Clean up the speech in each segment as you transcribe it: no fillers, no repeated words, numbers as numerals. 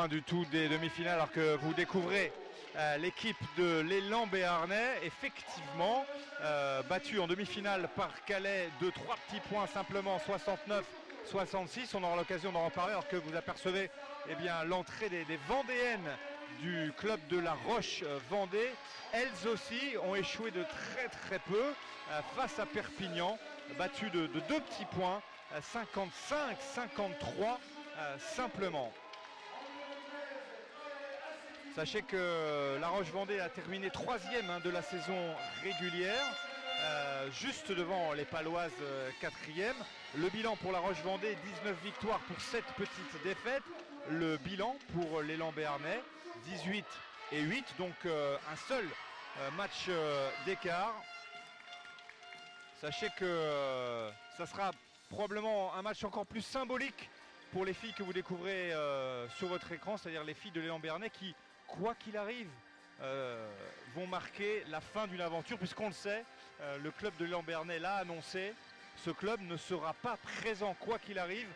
Du tout des demi-finales, alors que vous découvrez l'équipe de l'Élan Béarnais, effectivement battue en demi-finale par Calais de 3 petits points simplement, 69-66. On aura l'occasion d'en reparler, alors que vous apercevez l'entrée des Vendéennes du club de La Roche-Vendée. Elles aussi ont échoué de très peu face à Perpignan, battu de 2 petits points, 55-53 simplement. Sachez que La Roche-Vendée a terminé 3e de la saison régulière, juste devant les Paloises 4e. Le bilan pour La Roche-Vendée, 19 victoires pour 7 petites défaites. Le bilan pour l'Élan Béarnais, 18 et 8, donc un seul match d'écart. Sachez que ça sera probablement un match encore plus symbolique pour les filles que vous découvrez sur votre écran, c'est-à-dire les filles de l'Élan Béarnais qui, quoi qu'il arrive, vont marquer la fin d'une aventure, puisqu'on le sait, le club de l'Élan Béarnais l'a annoncé, ce club ne sera pas présent, quoi qu'il arrive,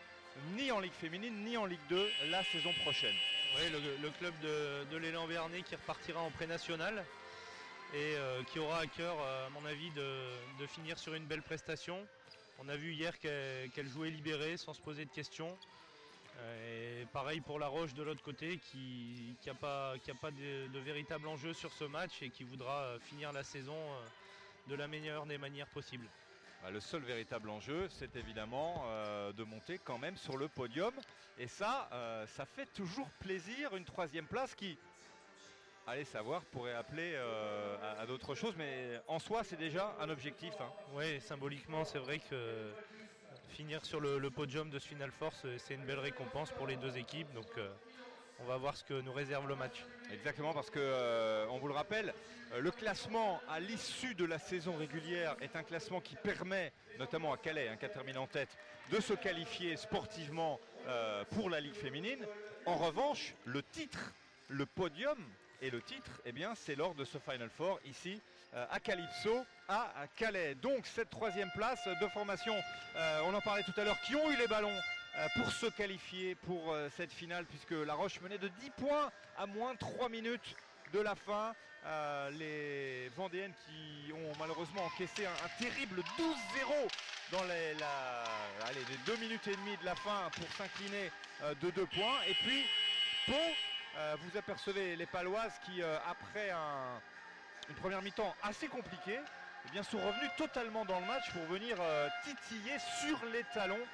ni en Ligue féminine, ni en Ligue 2 la saison prochaine. Oui, le club de l'Élan Béarnais qui repartira en pré-national et qui aura à cœur, à mon avis, de finir sur une belle prestation. On a vu hier qu'elle jouait libérée, sans se poser de questions. Et pareil pour La Roche de l'autre côté, qui n'a pas de véritable enjeu sur ce match et qui voudra finir la saison de la meilleure des manières possibles. Le seul véritable enjeu, c'est évidemment de monter quand même sur le podium. Et ça fait toujours plaisir, une 3e place qui, allez savoir, pourrait appeler à d'autres choses. Mais en soi, c'est déjà un objectif. Oui, symboliquement, c'est vrai que finir sur le podium de ce Final Four, c'est une belle récompense pour les deux équipes. Donc on va voir ce que nous réserve le match. Exactement, parce que on vous le rappelle, le classement à l'issue de la saison régulière est un classement qui permet, notamment à Calais, qui a terminé en tête, de se qualifier sportivement pour la Ligue féminine. En revanche, le titre, le podium et le titre, c'est lors de ce Final Four ici à Calypso, à Calais. Donc cette 3e place de formation, on en parlait tout à l'heure, qui ont eu les ballons pour se qualifier pour cette finale, puisque La Roche menait de 10 points à moins 3 minutes de la fin. Les Vendéennes qui ont malheureusement encaissé un terrible 12-0 dans les 2 minutes et demie de la fin pour s'incliner de 2 points. Et puis Pau, vous apercevez les Paloises qui, après une première mi-temps assez compliquée, sont revenus totalement dans le match pour venir titiller sur les talons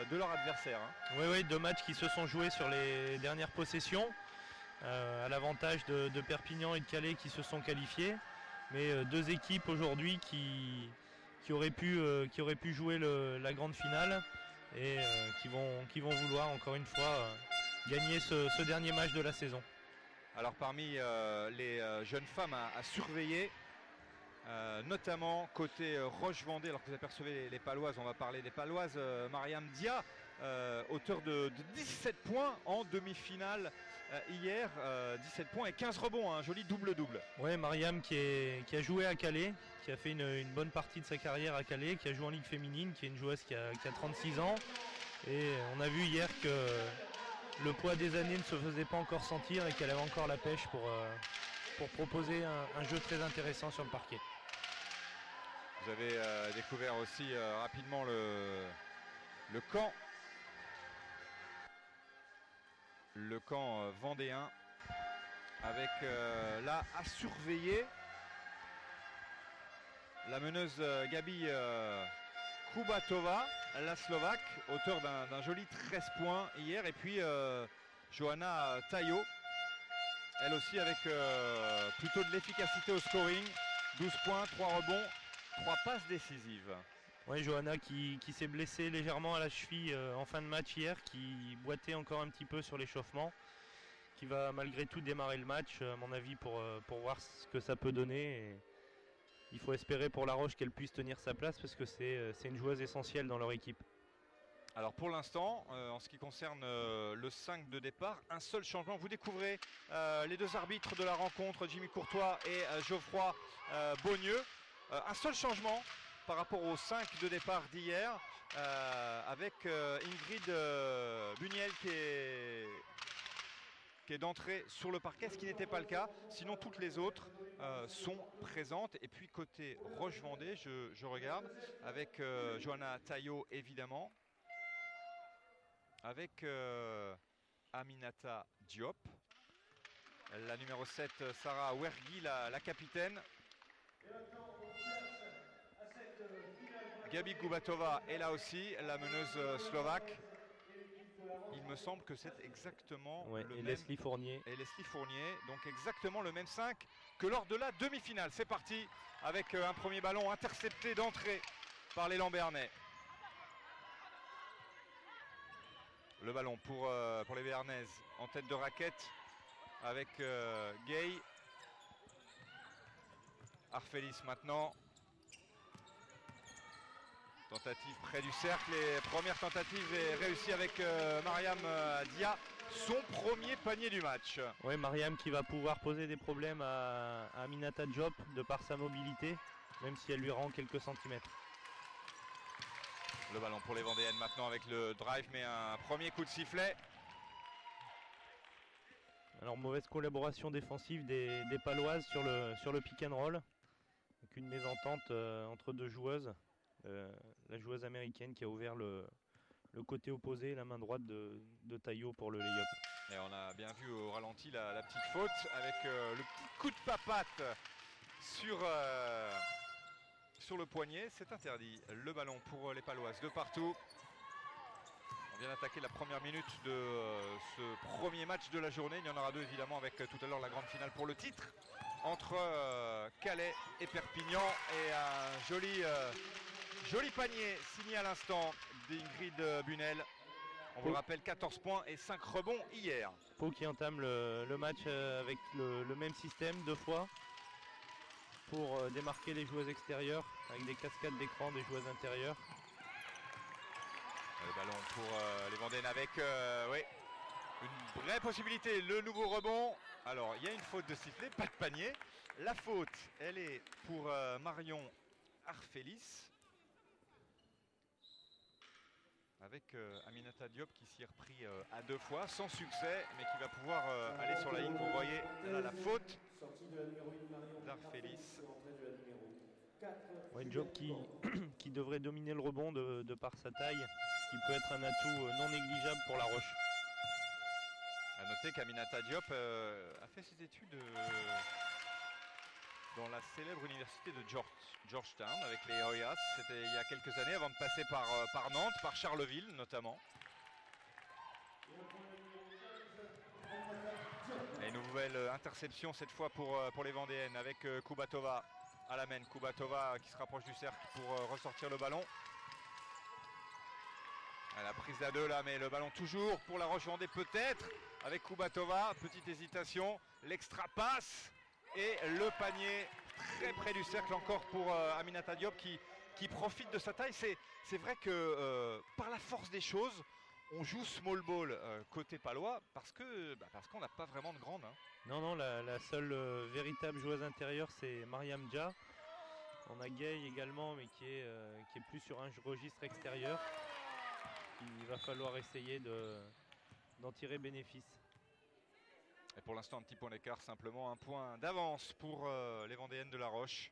de leur adversaire. Oui, 2 matchs qui se sont joués sur les dernières possessions, à l'avantage de Perpignan et de Calais qui se sont qualifiés, mais 2 équipes aujourd'hui qui auraient pu jouer la grande finale et qui vont vouloir encore une fois gagner ce dernier match de la saison. Alors parmi les jeunes femmes à surveiller, notamment côté Roche-Vendée, alors que vous apercevez les Paloises, on va parler des Paloises, Mariam Dia, auteur de 17 points en demi-finale hier, 17 points et 15 rebonds, un joli double-double. Oui, Mariam qui a joué à Calais, qui a fait une bonne partie de sa carrière à Calais, qui a joué en Ligue féminine, qui est une joueuse qui a 36 ans. Et on a vu hier que le poids des années ne se faisait pas encore sentir et qu'elle avait encore la pêche pour proposer un jeu très intéressant sur le parquet. Vous avez découvert aussi rapidement le camp. Le camp vendéen avec là à surveiller la meneuse Gabi Kubatova, la Slovaque, auteur d'un joli 13 points hier, et puis Johanna Taillot, elle aussi avec plutôt de l'efficacité au scoring, 12 points, 3 rebonds, 3 passes décisives. Oui, Johanna qui s'est blessée légèrement à la cheville en fin de match hier, qui boitait encore un petit peu sur l'échauffement, qui va malgré tout démarrer le match, à mon avis, pour voir ce que ça peut donner. Et il faut espérer pour La Roche qu'elle puisse tenir sa place, parce que c'est une joueuse essentielle dans leur équipe. Alors pour l'instant, en ce qui concerne le 5 de départ, un seul changement. Vous découvrez les 2 arbitres de la rencontre, Jimmy Courtois et Geoffroy Beaunieu. Un seul changement par rapport au 5 de départ d'hier, avec Ingrid Buniel qui est d'entrer sur le parquet, ce qui n'était pas le cas. Sinon, toutes les autres sont présentes. Et puis, côté Roche-Vendée, je regarde, avec Johanna Taillot, évidemment, avec Aminata Diop, la numéro 7, Sarah Wergui, la capitaine. Gabi Kubatova est là aussi, la meneuse slovaque. Il me semble que c'est exactement le et même. Leslie Fournier. Et Leslie Fournier, donc exactement le même 5 que lors de la demi-finale. C'est parti avec un premier ballon intercepté d'entrée par les Lambernais. Le ballon pour les Béarnaises en tête de raquette avec Gay. Arfelis maintenant. Tentative près du cercle et première tentative est réussie avec Mariam Dia, son premier panier du match. Oui, Mariam qui va pouvoir poser des problèmes à Aminata Diop de par sa mobilité, même si elle lui rend quelques centimètres. Le ballon pour les Vendéennes maintenant avec le drive, mais un premier coup de sifflet. Alors mauvaise collaboration défensive des Paloises sur le pick and roll, avec une mésentente entre deux joueuses. La joueuse américaine qui a ouvert le côté opposé, la main droite de Taillot pour le lay-up. Et on a bien vu au ralenti la petite faute avec le petit coup de papate sur le poignet. C'est interdit. Le ballon pour les Paloises de partout. On vient d'attaquer la première minute de ce premier match de la journée. Il y en aura deux évidemment avec tout à l'heure la grande finale pour le titre entre Calais et Perpignan. Et un joli panier signé à l'instant d'Ingrid Bunel. On vous le rappelle, 14 points et 5 rebonds hier. Pau qui entame le match avec le même système 2 fois pour démarquer les joueuses extérieures avec des cascades d'écran des joueuses intérieures. Le ballon pour les Vendéennes avec une vraie possibilité, le nouveau rebond. Alors il y a une faute de sifflet, pas de panier. La faute, elle est pour Marion Arfelis. Avec Aminata Diop qui s'y est repris à 2 fois, sans succès, mais qui va pouvoir aller sur la ligne. Vous voyez là la faute d'Arfelis. Ouais, Diop qui devrait dominer le rebond de par sa taille, ce qui peut être un atout non négligeable pour la Roche. A noter qu'Aminata Diop a fait ses études dans la célèbre université de Georgetown avec les Hoyas. C'était il y a quelques années avant de passer par Nantes, par Charleville notamment. Et une nouvelle interception cette fois pour les Vendéennes avec Kubatova à la main. Kubatova qui se rapproche du cercle pour ressortir le ballon. La prise à 2 là, mais le ballon toujours pour la Roche-Vendée peut-être avec Kubatova. Petite hésitation, l'extra passe. Et le panier très près du cercle encore pour Aminata Diop qui profite de sa taille. C'est vrai que par la force des choses, on joue small ball côté palois parce qu'on n'a pas vraiment de grande. Hein. Non, la seule véritable joueuse intérieure c'est Mariam Dia. On a Gay également mais qui est plus sur un registre extérieur. Il va falloir essayer d'en tirer bénéfice. Et pour l'instant, un petit point d'écart, simplement un point d'avance pour les Vendéennes de La Roche.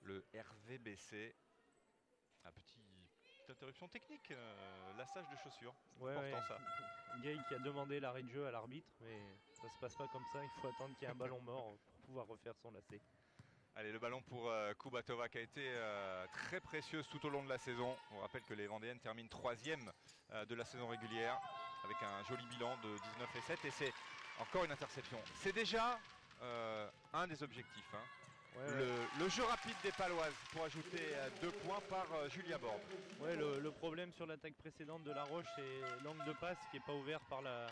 Le RVBC. Petite interruption technique, lassage de chaussures. C'est important ça. Gay qui a demandé l'arrêt de jeu à l'arbitre, mais ça se passe pas comme ça. Il faut attendre qu'il y ait un ballon mort pour pouvoir refaire son lacet. Allez, le ballon pour Kubatova qui a été très précieuse tout au long de la saison. On rappelle que les Vendéennes terminent 3e de la saison régulière avec un joli bilan de 19 et 7 et c'est encore une interception. C'est déjà un des objectifs. Hein. Le jeu rapide des Paloises pour ajouter 2 points par Julia Borde. Ouais, le problème sur l'attaque précédente de La Roche, c'est l'angle de passe qui n'est pas ouvert par la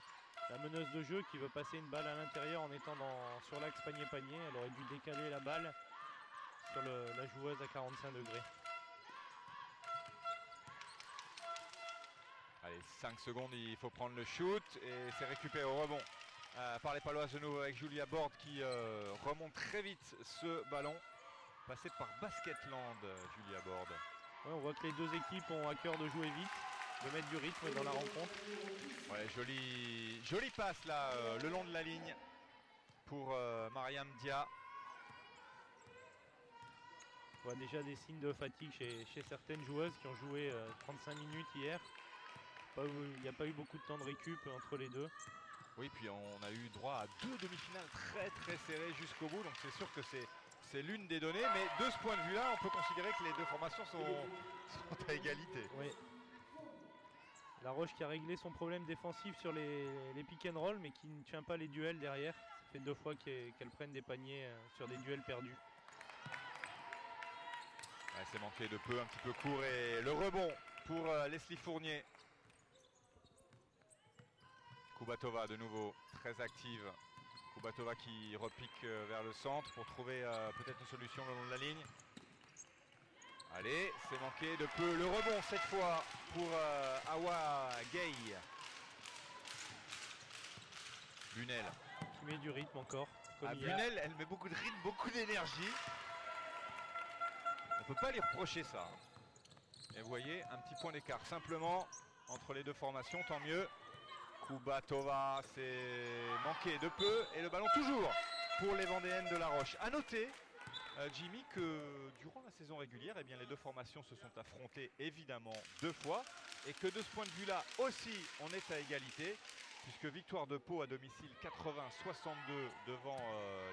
meneuse de jeu qui veut passer une balle à l'intérieur en étant sur l'axe panier-panier. Elle aurait dû décaler la balle sur la joueuse à 45 degrés. Allez, 5 secondes, il faut prendre le shoot et c'est récupéré au rebond par les Paloises de nouveau avec Julia Borde qui remonte très vite ce ballon. Passé par Basketland, Julia Borde. Ouais, on voit que les deux équipes ont à cœur de jouer vite. de mettre du rythme dans la rencontre. Ouais, jolie passe là, le long de la ligne pour Mariam Dia. On voit déjà des signes de fatigue chez certaines joueuses qui ont joué 35 minutes hier. Il n'y a pas eu beaucoup de temps de récup entre les deux. Oui, puis on a eu droit à 2 demi-finales très serrées jusqu'au bout, donc c'est sûr que c'est l'une des données, mais de ce point de vue-là, on peut considérer que les deux formations sont à égalité. Oui. La Roche qui a réglé son problème défensif sur les pick and roll, mais qui ne tient pas les duels derrière. Ça fait 2 fois qu'elle prenne des paniers sur des duels perdus. Ouais, c'est manqué de peu, un petit peu court, et le rebond pour Leslie Fournier. Kubatova de nouveau, très active. Kubatova qui repique vers le centre pour trouver peut-être une solution le long de la ligne. Allez, c'est manqué de peu. Le rebond cette fois pour Awa Gay. Bunel. Qui met du rythme encore. Bunel, elle met beaucoup de rythme, beaucoup d'énergie. On ne peut pas lui reprocher ça. Et vous voyez, un petit point d'écart simplement entre les deux formations, tant mieux. Kubatova, c'est manqué de peu et le ballon toujours pour les Vendéennes de La Roche. A noter, Jimmy, que durant la saison régulière, eh bien, les deux formations se sont affrontées évidemment 2 fois et que de ce point de vue-là aussi, on est à égalité puisque victoire de Pau à domicile 80-62 devant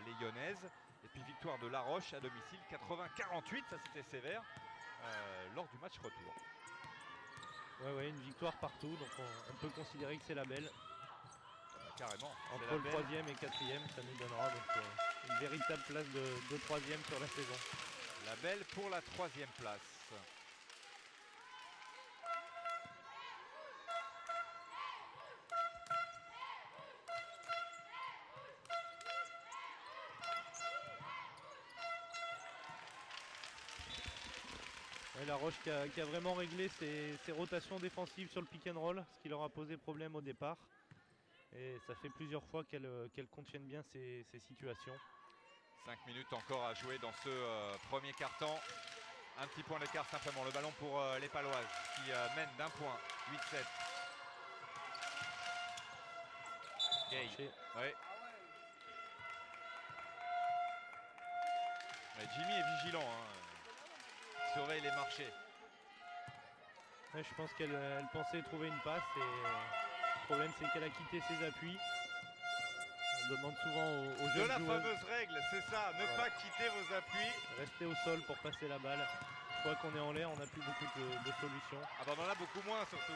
les Lyonnaises et puis victoire de La Roche à domicile 80-48, ça c'était sévère, lors du match retour. Ouais, une victoire partout, donc on peut considérer que c'est la belle. Carrément. Entre le 3e et 4e, ça nous donnera donc une véritable place de 3e sur la saison. La belle pour la 3e place. Ouais, La Roche qui a vraiment réglé ses rotations défensives sur le pick and roll, ce qui leur a posé problème au départ. Et ça fait plusieurs fois qu'elle contiennent bien ces situations. 5 minutes encore à jouer dans ce premier quart-temps. Un petit point d'écart simplement. Le ballon pour les Paloises qui mènent d'1 point. 8-7. Gay. Ouais. Ouais, Jimmy est vigilant. Il surveille les marchés. Ouais, je pense qu'elle pensait trouver une passe et le problème c'est qu'elle a quitté ses appuis. On demande souvent aux jeunes de la joueuses, fameuse règle, c'est ça, ne pas quitter vos appuis. Rester au sol pour passer la balle. Une fois qu'on est en l'air, on n'a plus beaucoup de solutions. Ah bah on en a beaucoup moins surtout.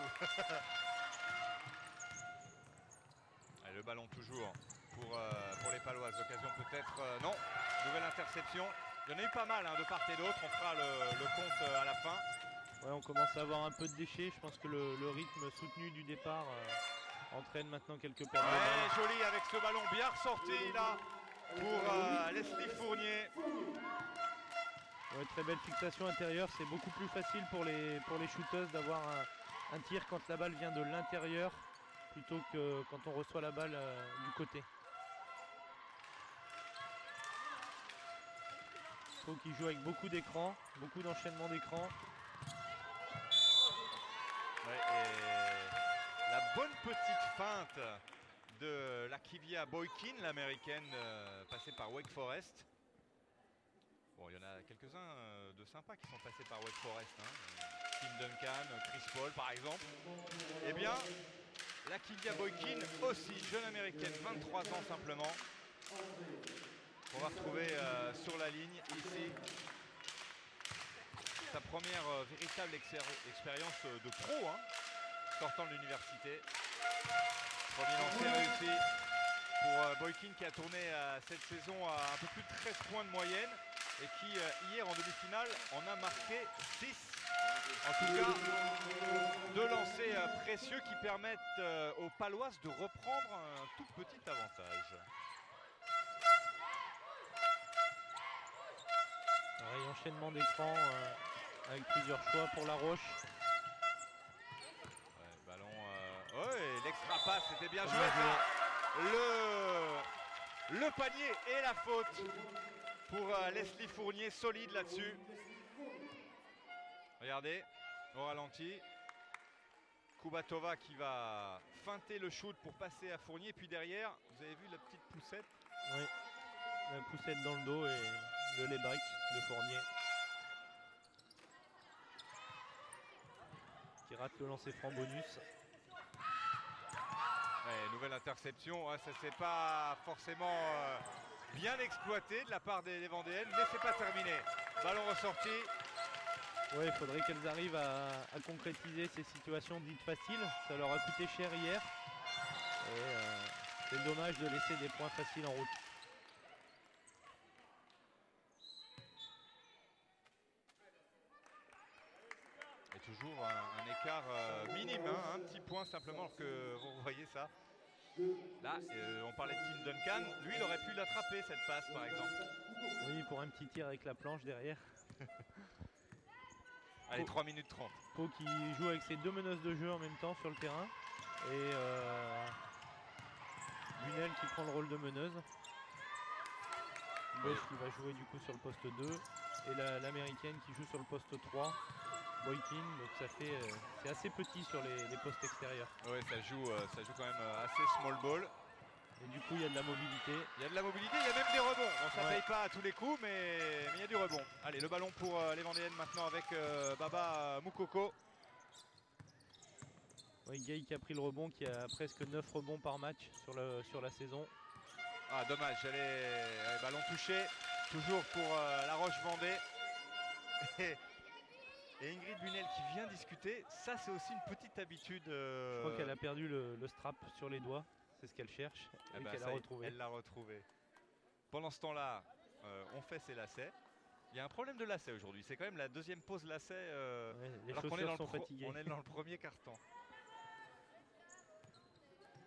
Allez, le ballon toujours pour les Paloises. L'occasion peut-être... non, nouvelle interception. Il y en a eu pas mal de part et d'autre. On fera le compte à la fin. Ouais, on commence à avoir un peu de déchets. Je pense que le rythme soutenu du départ entraîne maintenant quelques pertes de balles. Ouais, joli avec ce ballon bien ressorti là pour Leslie Fournier. Ouais, très belle fixation intérieure. C'est beaucoup plus facile pour les shooteuses d'avoir un tir quand la balle vient de l'intérieur plutôt que quand on reçoit la balle du côté. Il faut qu'ils jouent avec beaucoup d'écrans, beaucoup d'enchaînement d'écrans. Ouais, et la bonne petite feinte de Lakivia Boykin, l'américaine passée par Wake Forest. Bon, il y en a quelques-uns de sympas qui sont passés par Wake Forest. Tim Duncan, Chris Paul par exemple. Eh bien, Lakivia Boykin aussi, jeune américaine, 23 ans simplement. On va retrouver sur la ligne ici sa première véritable expérience de pro, sortant de l'université. Premier lancer réussi pour Boykin qui a tourné cette saison à un peu plus de 13 points de moyenne et qui hier en demi-finale en a marqué 6. En tout cas, 2 lancers précieux qui permettent aux Paloises de reprendre un tout petit avantage. Pareil, enchaînement d'écran avec plusieurs choix pour La Roche. Ouais, ballon. Ouais, l'extra passe, c'était bien joué. Le panier et la faute pour Leslie Fournier, solide là-dessus. Regardez, au ralenti. Kubatova qui va feinter le shoot pour passer à Fournier. Puis derrière, vous avez vu la petite poussette. Oui, la poussette dans le dos et le lay-back de Fournier. Qui rate le lancer franc bonus. Ouais, nouvelle interception. Ouais, ça s'est pas forcément bien exploité de la part des Vendéennes, mais c'est pas terminé. Ballon ressorti. Ouais, il faudrait qu'elles arrivent à concrétiser ces situations dites faciles. Ça leur a coûté cher hier. Et c'est dommage de laisser des points faciles en route. Et toujours un écart minime, hein, un petit point simplement, alors que vous voyez ça. Là, on parlait de Tim Duncan. Lui, il aurait pu l'attraper cette passe, par exemple. Oui, pour un petit tir avec la planche derrière. Allez, 3 minutes 30. Pau qui joue avec ses deux meneuses de jeu en même temps sur le terrain. Et Bunel qui prend le rôle de meneuse. Bosch qui va jouer du coup sur le poste 2. Et l'américaine qui joue sur le poste 3. Boykin, donc ça fait c'est assez petit sur les postes extérieurs. Oui, ça joue quand même assez small ball. Et du coup il y a de la mobilité. Il y a de la mobilité, il y a même des rebonds. Bon, ça ne paye pas à tous les coups, mais il y a du rebond. Allez, le ballon pour les Vendéennes maintenant avec Baba Moukoko. Oui, Gay qui a pris le rebond, qui a presque 9 rebonds par match sur la saison. Ah, dommage, allez, ballon touché. Toujours pour la Roche-Vendée. Et Ingrid Bunel qui vient discuter, ça c'est aussi une petite habitude. Je crois qu'elle a perdu le strap sur les doigts, c'est ce qu'elle cherche et qu'elle a retrouvé. Elle l'a retrouvé. Pendant ce temps-là, on fait ses lacets. Il y a un problème de lacets aujourd'hui, c'est quand même la deuxième pause lacets. Les alors chaussures sont fatiguées. On est dans le premier quart-temps.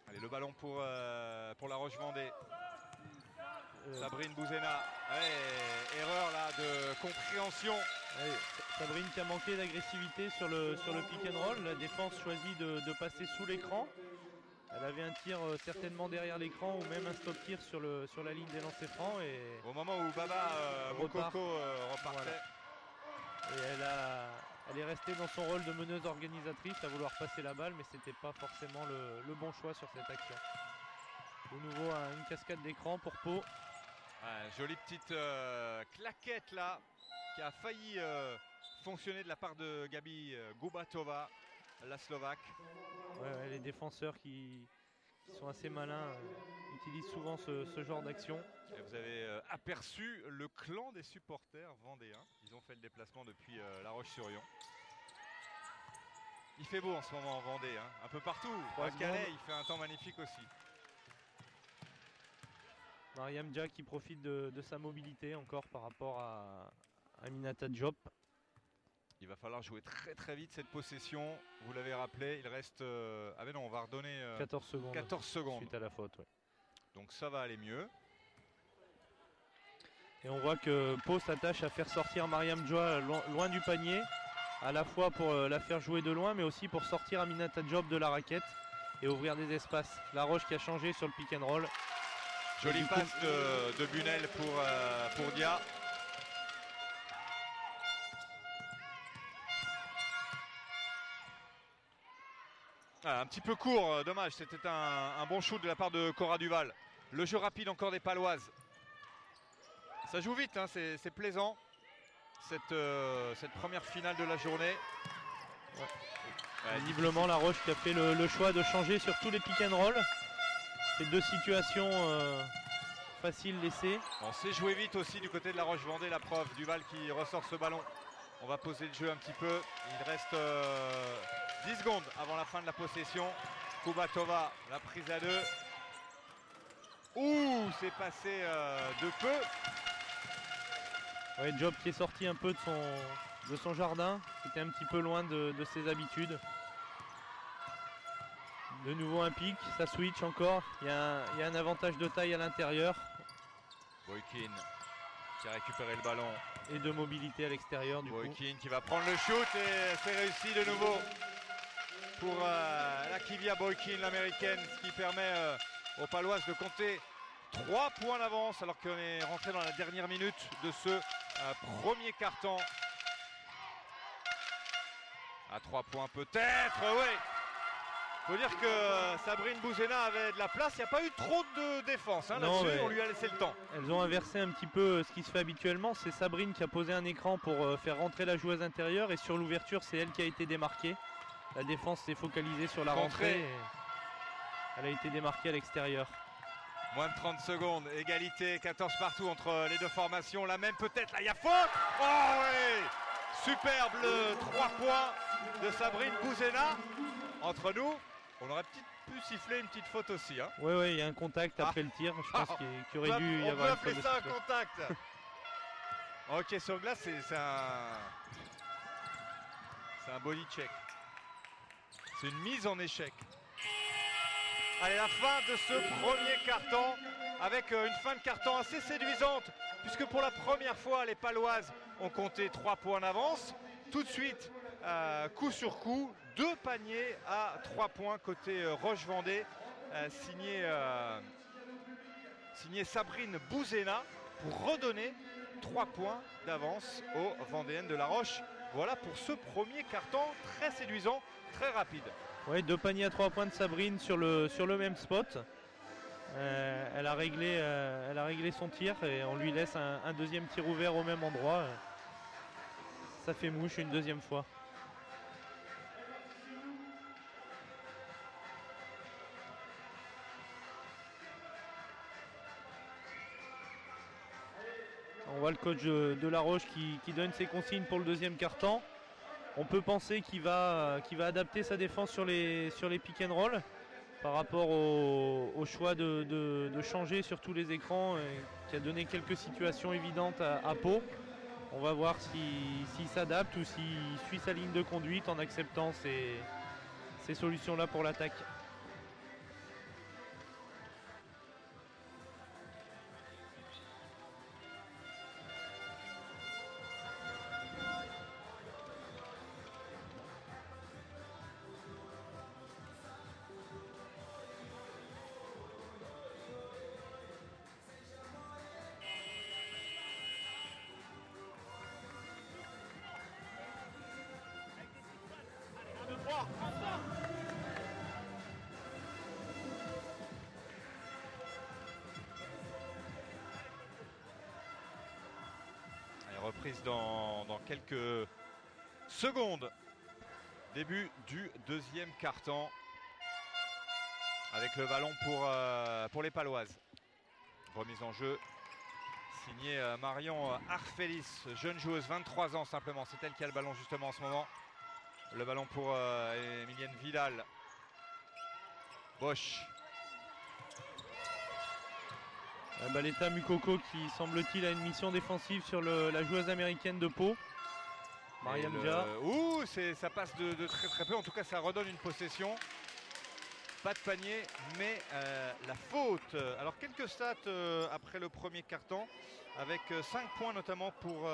Allez, le ballon pour la Roche-Vendée. Sabrine Bouzena. Ouais, erreur là de compréhension. Ouais, Sabrine qui a manqué d'agressivité sur le pick and roll. La défense choisit de passer sous l'écran. Elle avait un tir certainement derrière l'écran ou même un stop tir sur la ligne des lancers francs. Et au moment où Baba Moukoko repartait. Voilà. Et elle est restée dans son rôle de meneuse organisatrice à vouloir passer la balle, mais c'était pas forcément le bon choix sur cette action. De nouveau une cascade d'écran pour Pau. Jolie petite claquette là qui a failli fonctionner de la part de Gabi Gubatova, la Slovaque. Ouais, les défenseurs qui sont assez malins utilisent souvent ce genre d'action. Et vous avez aperçu le clan des supporters vendéens. Ils ont fait le déplacement depuis La Roche-sur-Yon. Il fait beau en ce moment en Vendée, hein. Un peu partout. À Calais, il fait un temps magnifique aussi. Mariam Dia qui profite de sa mobilité encore par rapport à Aminata Diop. Il va falloir jouer très très vite cette possession. Vous l'avez rappelé, il reste... Ah mais non, on va redonner 14 secondes. 14 secondes. Suite à la faute, ouais. Donc ça va aller mieux. Et on voit que Pau s'attache à faire sortir Mariam Dia loin du panier. À la fois pour la faire jouer de loin, mais aussi pour sortir Aminata Diop de la raquette et ouvrir des espaces. La Roche qui a changé sur le pick and roll. Jolie passe de Bunel pour Dia. Un petit peu court, dommage. C'était un bon shoot de la part de Cora Duval. Le jeu rapide encore des Paloises. Ça joue vite, hein, c'est plaisant. Cette première finale de la journée. Visiblement La Roche qui a fait le choix de changer sur tous les pick and roll. C'est deux situations faciles laissées. On sait jouer vite aussi du côté de La Roche-Vendée, la preuve. Duval qui ressort ce ballon. On va poser le jeu un petit peu. Il reste 10 secondes avant la fin de la possession. Kubatova, la prise à 2. Ouh, c'est passé de peu. Ouais, Diop qui est sorti un peu de son jardin, qui était un petit peu loin de ses habitudes. De nouveau un pic, ça switch encore. Il y a un avantage de taille à l'intérieur. Boykin qui a récupéré le ballon. Et de mobilité à l'extérieur du coup. Boykin qui va prendre le shoot et c'est réussi de nouveau pour la Kivia Boykin, l'américaine, ce qui permet aux Paloises de compter 3 points d'avance alors qu'on est rentré dans la dernière minute de ce premier quart-temps. À 3 points peut-être, oui. Faut dire que Sabrine Bouzena avait de la place, il n'y a pas eu trop de défense là-dessus, on lui a laissé le temps. Elles ont inversé un petit peu ce qui se fait habituellement, c'est Sabrine qui a posé un écran pour faire rentrer la joueuse intérieure et sur l'ouverture c'est elle qui a été démarquée. La défense s'est focalisée sur la rentrée et elle a été démarquée à l'extérieur. Moins de 30 secondes, égalité 14 partout entre les deux formations, la même peut-être, là il y a faute. Oh oui, superbe le 3 points de Sabrine Bouzena. Entre nous, on aurait pu siffler une petite faute aussi. Hein. Oui, il y a un contact après le tir. Je pense qu'il aurait dû y avoir une faute. On peut appeler ça un contact. Ok, sur glace, c'est un body check. C'est une mise en échec. Allez, la fin de ce premier carton avec une fin de carton assez séduisante puisque pour la première fois, les Paloises ont compté 3 points d'avance. Tout de suite, coup sur coup, 2 paniers à 3 points côté Roche-Vendée, signé Sabrine Bouzena pour redonner 3 points d'avance aux Vendéennes de La Roche. Voilà pour ce premier carton très séduisant, très rapide. Oui, 2 paniers à 3 points de Sabrine sur le même spot. Elle a réglé son tir et on lui laisse un deuxième tir ouvert au même endroit. Ça fait mouche une deuxième fois. On voit le coach de La Roche qui donne ses consignes pour le deuxième quart-temps. On peut penser qu'il va adapter sa défense sur les pick and roll par rapport au choix de changer sur tous les écrans qui a donné quelques situations évidentes à Pau. On va voir s'il s'adapte ou s'il suit sa ligne de conduite en acceptant ces solutions-là pour l'attaque. Reprise dans quelques secondes. Début du deuxième quart-temps avec le ballon pour les Paloises. Remise en jeu signée Marion Arfelis, jeune joueuse, 23 ans simplement. C'est elle qui a le ballon justement en ce moment. Le ballon pour Emilienne Vidal. Bosch. Baleta Mukoko qui semble-t-il a une mission défensive sur la joueuse américaine de Pau. Mariam Dia. Ouh, ça passe de très très peu. En tout cas, ça redonne une possession. Pas de panier, mais la faute. Alors, quelques stats après le premier carton, avec 5 points notamment pour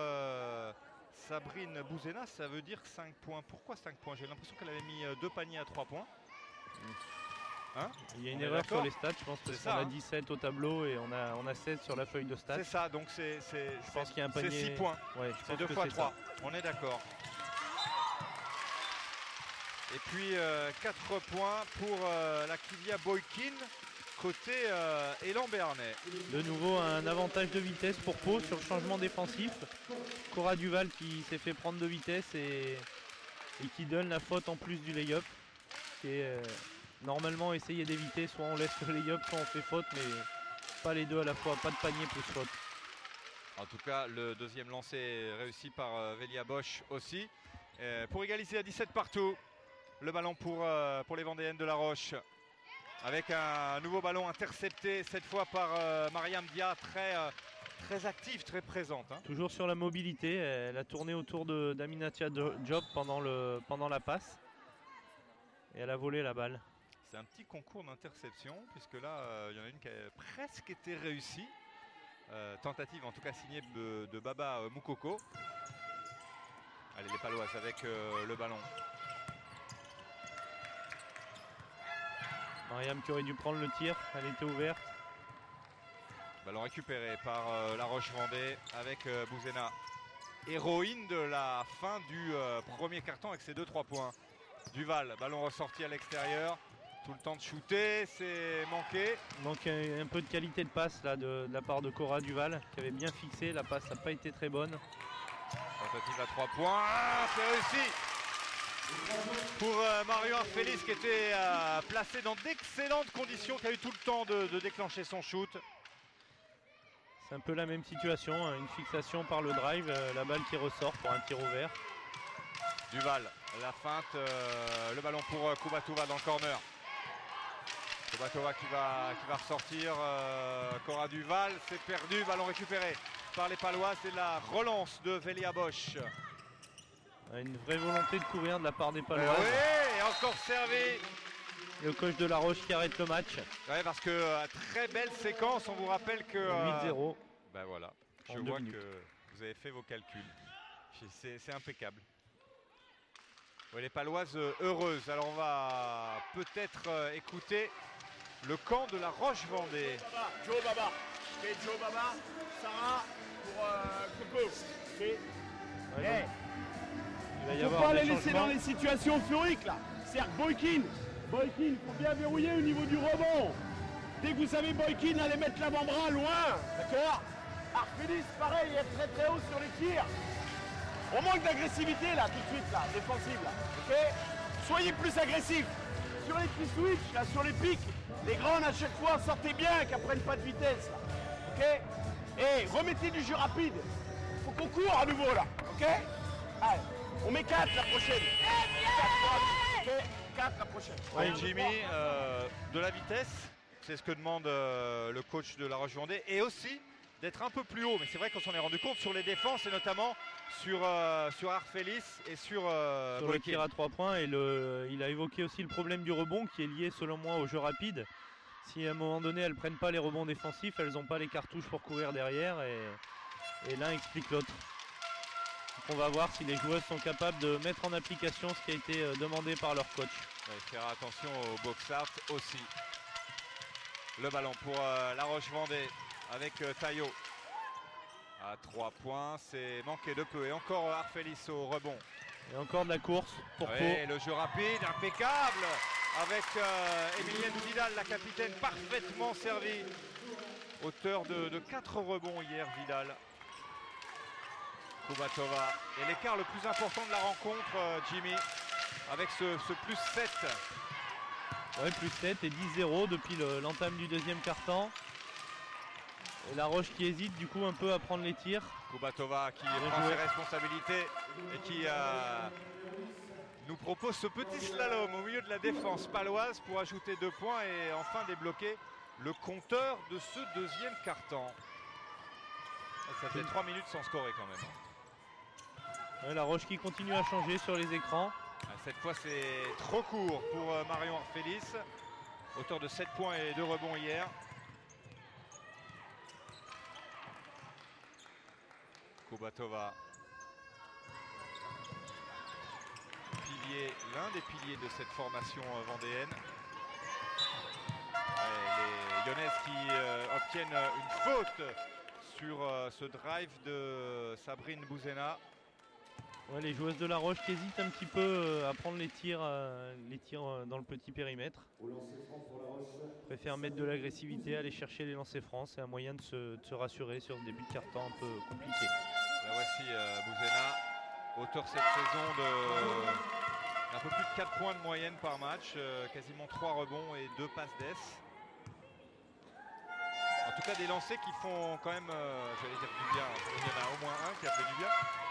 Sabrine Bouzena. Ça veut dire 5 points. Pourquoi 5 points? J'ai l'impression qu'elle avait mis 2 paniers à 3 points. Hein, il y a une erreur sur les stats, je pense que on a 17 au tableau et on a 16 sur la feuille de stats. C'est ça, donc je pense qu'il y a un panier. C'est 6 points, ouais, c'est 2 fois 3, on est d'accord. Et puis 4 points pour la Kivia Boykin côté Élan Bernay. De nouveau un avantage de vitesse pour Pau sur le changement défensif. Cora Duval qui s'est fait prendre de vitesse et qui donne la faute en plus du lay-up. Qui est normalement essayer d'éviter, soit on laisse le lay-up, soit on fait faute, mais pas les deux à la fois, pas de panier plus faute. En tout cas, le deuxième lancé réussi par Velia Bosch aussi. Pour égaliser à 17 partout, le ballon pour les Vendéennes de La Roche. Avec un nouveau ballon intercepté, cette fois par Mariam Dia, très active, très présente. Hein. Toujours sur la mobilité, elle a tourné autour d'Aminatia Job pendant la passe. Et elle a volé la balle. C'est un petit concours d'interception, puisque là, il y en a une qui a presque été réussie. Tentative en tout cas signée de Baba Mukoko. Allez, les Paloises avec le ballon. Mariam qui aurait dû prendre le tir, elle était ouverte. Ballon récupéré par La Roche-Vendée avec Bouzena. Héroïne de la fin du premier carton avec ses 2-3 points. Duval, ballon ressorti à l'extérieur. Tout le temps de shooter, c'est manqué. Il manque un peu de qualité de passe là de la part de Cora Duval qui avait bien fixé. La passe n'a pas été très bonne. Tentative à 3 points, c'est réussi pour Marion Arfelis qui était placé dans d'excellentes conditions, qui a eu tout le temps de déclencher son shoot. C'est un peu la même situation, hein, une fixation par le drive, la balle qui ressort pour un tir ouvert. Duval, la feinte, le ballon pour Kubatova dans le corner. Kubatova qui va ressortir, Cora Duval, c'est perdu, ballon récupéré par les Paloises et la relance de Velia Bosch. Une vraie volonté de courir de la part des Paloises. Oui, et encore servi. Le coach de La Roche qui arrête le match. Oui, parce que très belle séquence, on vous rappelle que... 8-0. Ben voilà, je vois que vous avez fait vos calculs. C'est impeccable. Oui, les Paloises heureuses. Alors on va peut-être écouter le camp de la Roche-Vendée. Joe Baba. Okay, Joe Baba. Sarah pour Coco. Okay. Ouais, il va y Faut avoir pas des les laisser changements. dans les situations euphoriques là. C'est-à-dire Boykin, il faut bien verrouiller au niveau du rebond. Dès que vous savez Boykin, allez mettre l'avant-bras loin, d'accord? Arfelis, pareil, être très très haut sur les tirs. On manque d'agressivité là, tout de suite là, défensive là, ok? Soyez plus agressifs. Sur les petits switches, là, sur les pics, les grandes à chaque fois, sortez bien, qu'elles prennent pas de vitesse là, ok? Et remettez du jeu rapide. Faut qu'on court à nouveau là, ok? Allez, on met 4 la prochaine. 4 la prochaine. Oui, Jimmy, de la vitesse, c'est ce que demande le coach de la Roche-Vendée, et aussi d'être un peu plus haut. Mais c'est vrai qu'on s'en est rendu compte sur les défenses et notamment sur Arfelis et sur le tir à 3 points. Et il a évoqué aussi le problème du rebond qui est lié selon moi au jeu rapide. Si à un moment donné elles ne prennent pas les rebonds défensifs, elles n'ont pas les cartouches pour courir derrière et l'un explique l'autre. On va voir si les joueuses sont capables de mettre en application ce qui a été demandé par leur coach. Ouais, faire attention au box-out aussi. Le ballon pour la Roche-Vendée avec Taillot. À 3 points, c'est manqué de peu. Et encore Arfelis au rebond. Et encore de la course pour Pau. Le jeu rapide, impeccable. Avec Emilienne Vidal, la capitaine, parfaitement servie. Auteur de 4 rebonds hier, Vidal. Kubatova. Et l'écart le plus important de la rencontre, Jimmy, avec ce plus 7. Ouais, plus 7 et 10-0 depuis l'entame du deuxième quart-temps. Et La Roche qui hésite du coup un peu à prendre les tirs. Kubatova qui prend ses responsabilités et qui nous propose ce petit slalom au milieu de la défense paloise pour ajouter 2 points et enfin débloquer le compteur de ce deuxième quart-temps. Ça fait 3 minutes sans scorer quand même. Ouais, La Roche qui continue à changer sur les écrans. Cette fois c'est trop court pour Marion Arfelis, auteur de 7 points et 2 rebonds hier. Kubatova, l'un des piliers de cette formation vendéenne. Les Lyonnaises qui obtiennent une faute sur ce drive de Sabrine Bouzena. Ouais, les joueuses de La Roche qui hésitent un petit peu à prendre les tirs dans le petit périmètre. Préfèrent mettre de l'agressivité, aller chercher les lancers francs. C'est un moyen de se rassurer sur le début de quart-temps un peu compliqué. Là voici Bouzena, auteur cette saison d'un peu plus de 4 points de moyenne par match, quasiment 3 rebonds et 2 passes d'ess. En tout cas des lancers qui font quand même, j'allais dire du bien, il y en a au moins un qui a fait du bien,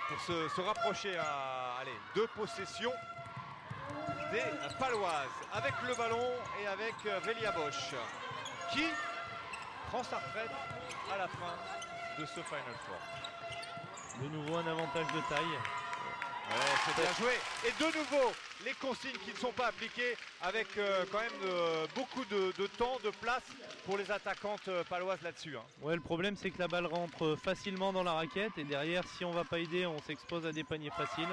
pour se rapprocher à 2 possessions des Paloises, avec le ballon et avec Velia Bosch, qui prend sa retraite à la fin de ce Final Four. De nouveau un avantage de taille. Ouais, c'est bien joué. Et de nouveau, les consignes qui ne sont pas appliquées avec quand même beaucoup de temps, de place pour les attaquantes paloises là-dessus. Hein. Ouais, le problème c'est que la balle rentre facilement dans la raquette et derrière, si on va pas aider, on s'expose à des paniers faciles.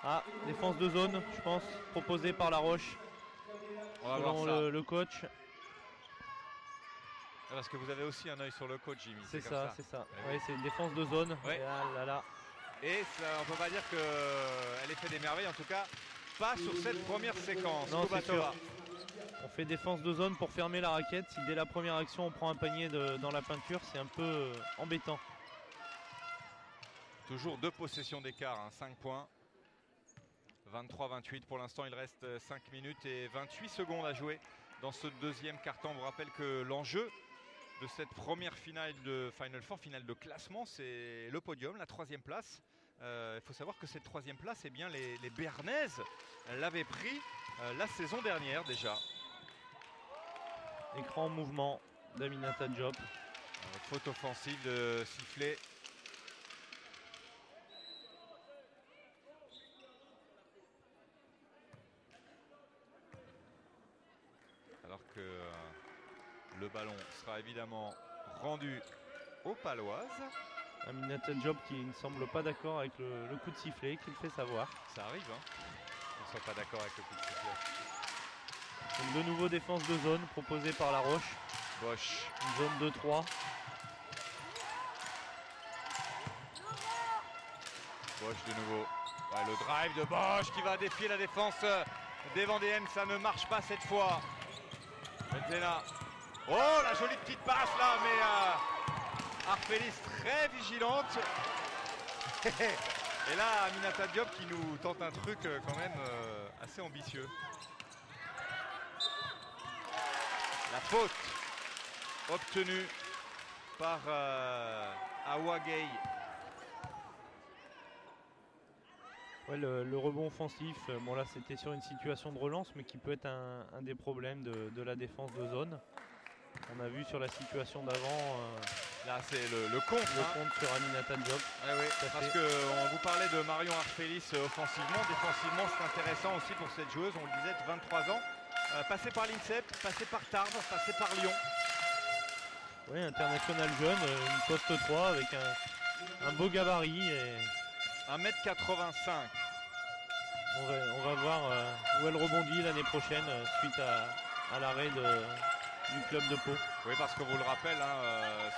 Ah, défense de zone, je pense, proposée par La Roche. On va voir ça. Le coach. Parce que vous avez aussi un œil sur le coach, Jimmy. C'est ça, c'est ça. Ouais, ouais, c'est une défense de zone. Ouais. Et, là. Et ça, on peut pas dire qu'elle ait fait des merveilles. En tout cas, pas sur cette première séquence. Non, c'est Kubatova. sûr. On fait défense de zone pour fermer la raquette. Si dès la première action on prend un panier dans la peinture, c'est un peu embêtant. Toujours 2 possessions d'écart, 5 points. 23-28 pour l'instant, il reste 5 minutes et 28 secondes à jouer dans ce deuxième quart-temps. On vous rappelle que l'enjeu de cette première finale de Final Four, finale de classement, c'est le podium, la 3e place. Il faut savoir que cette 3e place, eh bien, les Béarnaises l'avaient pris la saison dernière déjà. Écran en mouvement d'Aminata Diop. Faute offensive de sifflet. Alors que le ballon sera évidemment rendu aux Paloises. Aminata Diop qui ne semble pas d'accord avec le coup de sifflet, qui le fait savoir. Ça arrive, on ne soit pas d'accord avec le coup de sifflet. Donc de nouveau défense de zone proposée par La Roche. Bosch. Une zone de 3. Bosch de nouveau. Ouais, le drive de Bosch qui va défier la défense des Vendéennes. Ça ne marche pas cette fois. Benzena. Oh, la jolie petite passe là, mais Arfelis très vigilante. Et là, Aminata Diop qui nous tente un truc quand même assez ambitieux. La faute obtenue par Awa Gay. Ouais, le rebond offensif, bon là c'était sur une situation de relance, mais qui peut être un des problèmes de la défense de zone. On a vu sur la situation d'avant. Là c'est le compte. Le compte sur Aminata Diop. Oui, parce qu'on vous parlait de Marion Arfelis offensivement. Défensivement, c'est intéressant aussi pour cette joueuse, on le disait, de 23 ans. Passé par l'INSEP, passé par Tarbes, passé par Lyon. Oui, international jeune, une poste 3 avec un beau gabarit. Et 1m85. on va voir où elle rebondit l'année prochaine suite à l'arrêt du club de Pau. Oui, parce que vous le rappelle,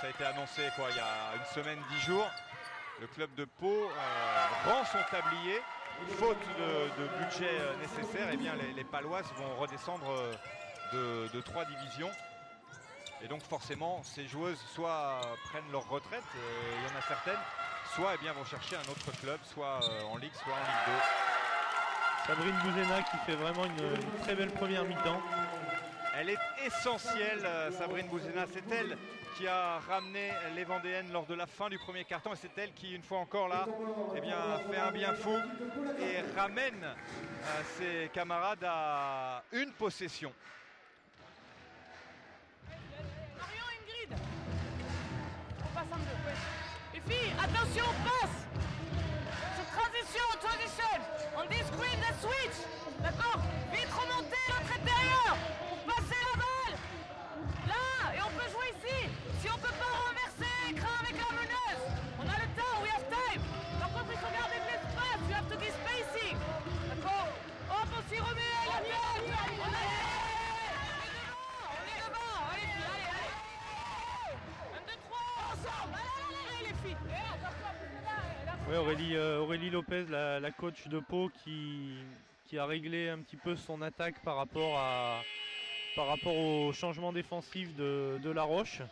ça a été annoncé il y a une semaine, 10 jours. Le club de Pau rend son tablier. Faute de budget nécessaire, eh bien les Paloises vont redescendre de 3 divisions. Et donc forcément, ces joueuses soit prennent leur retraite, il y en a certaines, soit vont chercher un autre club, soit en Ligue, soit en Ligue 2. Sabrine Bouzena qui fait vraiment une très belle première mi-temps. Elle est essentielle, Sabrine Bouzena. C'est elle qui a ramené les Vendéennes lors de la fin du premier quart-temps. Et c'est elle qui, une fois encore là, fait un bien fou et ramène ses camarades à une possession. Marion, Ingrid, on passe en deux. Les filles, attention, passe. Transition. On dit screen, the switch. D'accord. Vite remonter l'autre intérieur. Pour passer la balle. Là, et on peut jouer ici. Si on peut pas renverser l'écran avec la meneuse, on a le temps, we have time. Par contre, il faut garder de l'espace. You have to be spacing. D'accord. Hop, on s'y remet. La tête. On est devant. Allez. 1, 2, 3. Ensemble. Allez, les filles. Oui, Aurélie Lopez, la coach de Pau, qui a réglé un petit peu son attaque par rapport au changement défensif de La Roche,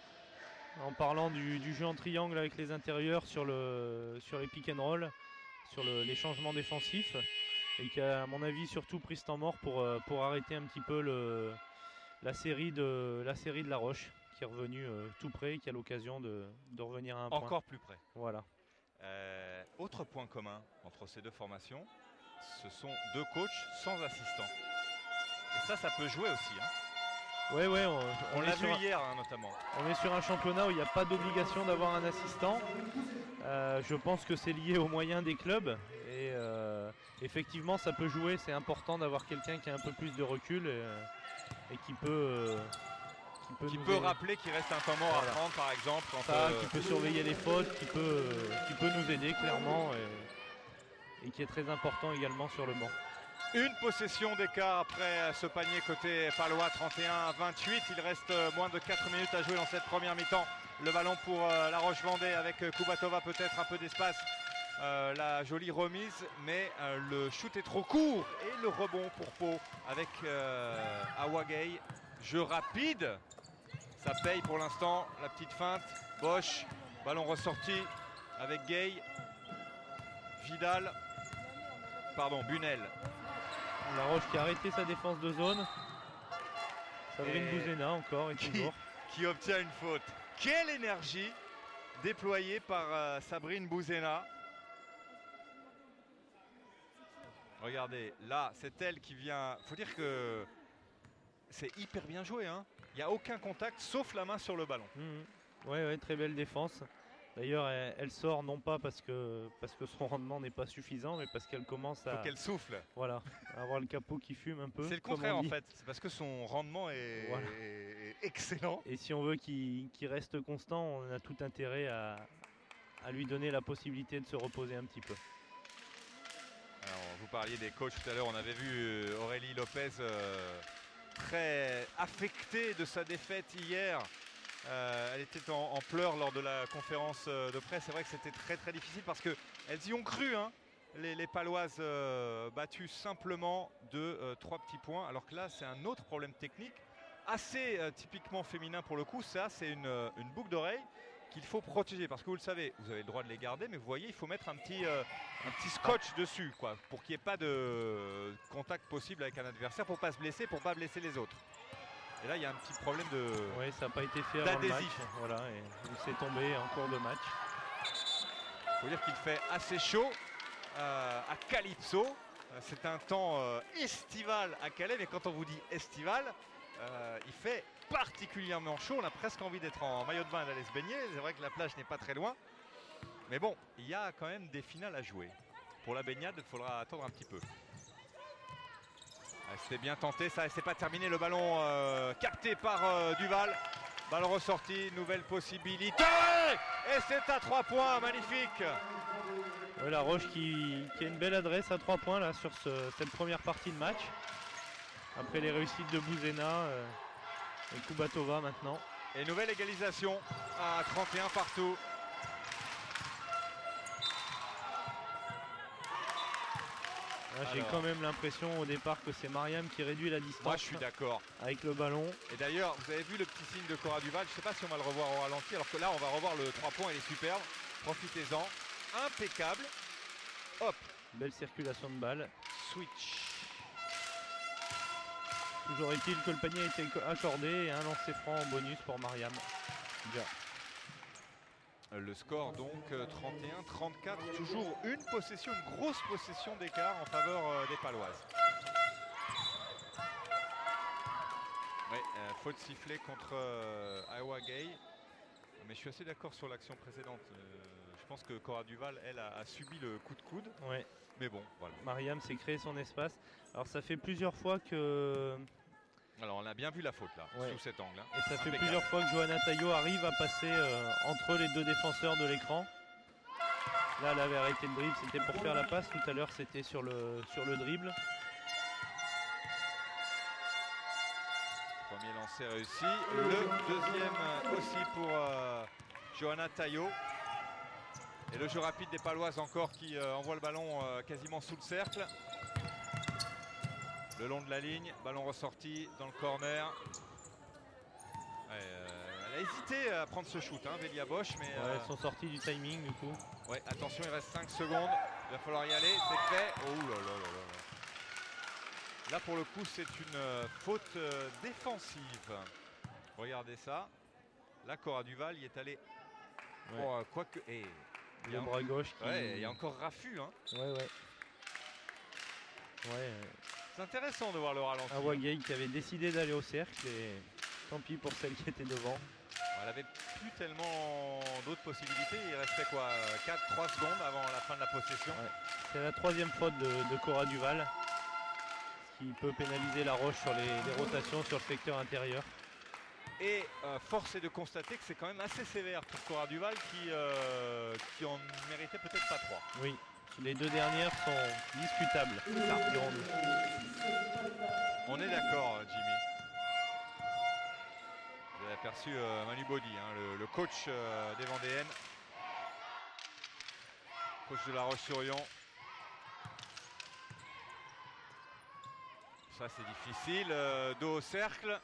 en parlant du jeu en triangle avec les intérieurs sur les pick and roll, sur les changements défensifs, et qui a à mon avis surtout pris ce temps mort pour arrêter un petit peu la série de La Roche, qui est revenue tout près et qui a l'occasion de revenir à un point. Encore plus près. Voilà. Autre point commun entre ces deux formations, ce sont 2 coachs sans assistant. Et ça peut jouer aussi. Oui, on l'a vu hier notamment. On est sur un championnat où il n'y a pas d'obligation d'avoir un assistant. Je pense que c'est lié aux moyens des clubs. Et effectivement, ça peut jouer. C'est important d'avoir quelqu'un qui a un peu plus de recul et qui peut rappeler qu'il reste un temps mort à prendre, par exemple. Qui peut surveiller les fautes, qui peut nous aider clairement et qui est très important également sur le banc. Une possession d'écart après ce panier côté palois, 31-28. Il reste moins de 4 minutes à jouer dans cette première mi-temps. Le ballon pour La Roche-Vendée avec Kubatova, peut-être un peu d'espace la jolie remise, mais le shoot est trop court. Et le rebond pour Pau avec Awagay. Jeu rapide. Ça paye pour l'instant. La petite feinte. Bosch. Ballon ressorti avec Gay. Vidal. Pardon, Bunel. La Roche qui a arrêté sa défense de zone. Sabrine Et Bouzena encore et toujours. Qui obtient une faute. Quelle énergie déployée par Sabrine Bouzena. Regardez, là, c'est elle qui vient. Faut dire que c'est hyper bien joué, hein. Il n'y a aucun contact sauf la main sur le ballon. Ouais, très belle défense. D'ailleurs, elle sort non pas parce que son rendement n'est pas suffisant, mais parce qu'elle commence à. Faut qu'elle souffle. Voilà, à avoir le capot qui fume un peu. C'est le contraire en fait. C'est parce que son rendement est, Voilà. est excellent. Et si on veut qu'il reste constant, on a tout intérêt à lui donner la possibilité de se reposer un petit peu. Alors, vous parliez des coachs tout à l'heure. On avait vu Aurélie Lopez très affectée de sa défaite hier. Elle était en pleurs lors de la conférence de presse. C'est vrai que c'était très très difficile parce qu'elles y ont cru, hein, les Paloises battues simplement de 3 petits points. Alors que là, c'est un autre problème technique, assez typiquement féminin pour le coup. Ça, c'est une boucle d'oreille qu'il faut protéger. Parce que vous le savez, vous avez le droit de les garder, mais vous voyez, il faut mettre un petit scotch dessus, quoi, pour qu'il n'y ait pas de contact possible avec un adversaire, pour ne pas se blesser, pour ne pas blesser les autres. Et là, il y a un petit problème de. Oui, ça n'a pas été fait avant le match. D'adhésif. Voilà, et il s'est tombé en cours de match. Il faut dire qu'il fait assez chaud à Calypso. C'est un temps estival à Calais, mais quand on vous dit estival, il fait particulièrement chaud. On a presque envie d'être en maillot de bain et d'aller se baigner. C'est vrai que la plage n'est pas très loin. Mais bon, il y a quand même des finales à jouer. Pour la baignade, il faudra attendre un petit peu. C'était bien tenté, ça, c'est pas terminé. Le ballon capté par Duval. Ballon ressorti, nouvelle possibilité. Et c'est à 3 points, magnifique. Ouais, la Roche qui a une belle adresse à 3 points là sur cette première partie de match. Après les réussites de Bouzena et Kubatova maintenant. Et nouvelle égalisation à 31 partout. J'ai quand même l'impression au départ que c'est Mariam qui réduit la distance. Moi je suis d'accord. Avec le ballon. Et d'ailleurs, vous avez vu le petit signe de Cora Duval. Je ne sais pas si on va le revoir au ralenti. Alors que là, on va revoir le 3 points. Il est superbe. Profitez-en. Impeccable. Hop. Belle circulation de balle. Switch. Toujours est-il que le panier a été accordé et un lancer franc en bonus pour Mariam. Déjà. Le score donc 31-34, toujours une possession, une grosse possession d'écart en faveur des Paloises. Oui, faute sifflée contre Iowa Gay. Mais je suis assez d'accord sur l'action précédente. Je pense que Cora Duval, elle, a subi le coup de coude. Ouais. Mais bon, voilà. Mariam s'est créé son espace. Alors ça fait plusieurs fois que... Alors on a bien vu la faute là, ouais, sous cet angle. Hein. Et ça fait plusieurs fois que Johanna Taillot arrive à passer entre les deux défenseurs de l'écran. Là elle avait arrêté le dribble, c'était pour faire la passe. Tout à l'heure c'était sur le dribble. Premier lancer réussi. Le deuxième aussi pour Johanna Taillot. Et le jeu rapide des Paloises encore qui envoie le ballon quasiment sous le cercle. Le long de la ligne, ballon ressorti dans le corner. Ouais, elle a hésité à prendre ce shoot, hein, Velia Bosch, mais... Ouais, elles sont sorties du timing du coup. Ouais, attention, il reste 5 secondes. Il va falloir y aller, c'est fait. Oh là là là là. Là, pour le coup, c'est une faute défensive. Regardez ça. Là, Cora Duval y est allé. Ouais. Oh, quoique... Hey, le bras gauche qui... Ouais, il y a encore Raffut. Hein. Ouais. C'est intéressant de voir le ralenti. Awagay qui avait décidé d'aller au cercle et tant pis pour celle qui était devant. Elle n'avait plus tellement d'autres possibilités. Il restait quoi, 3 secondes avant la fin de la possession. Ouais. C'est la troisième faute de Cora Duval. Ce qui peut pénaliser la Roche sur les rotations sur le secteur intérieur. Et force est de constater que c'est quand même assez sévère pour Cora Duval qui en méritait peut-être pas 3. Oui. Les deux dernières sont discutables, dirons-nous. On est d'accord, Jimmy. Vous avez aperçu Manu Body, hein, le coach des Vendéennes. coach de La Roche-sur-Yon. Ça c'est difficile, dos au cercle.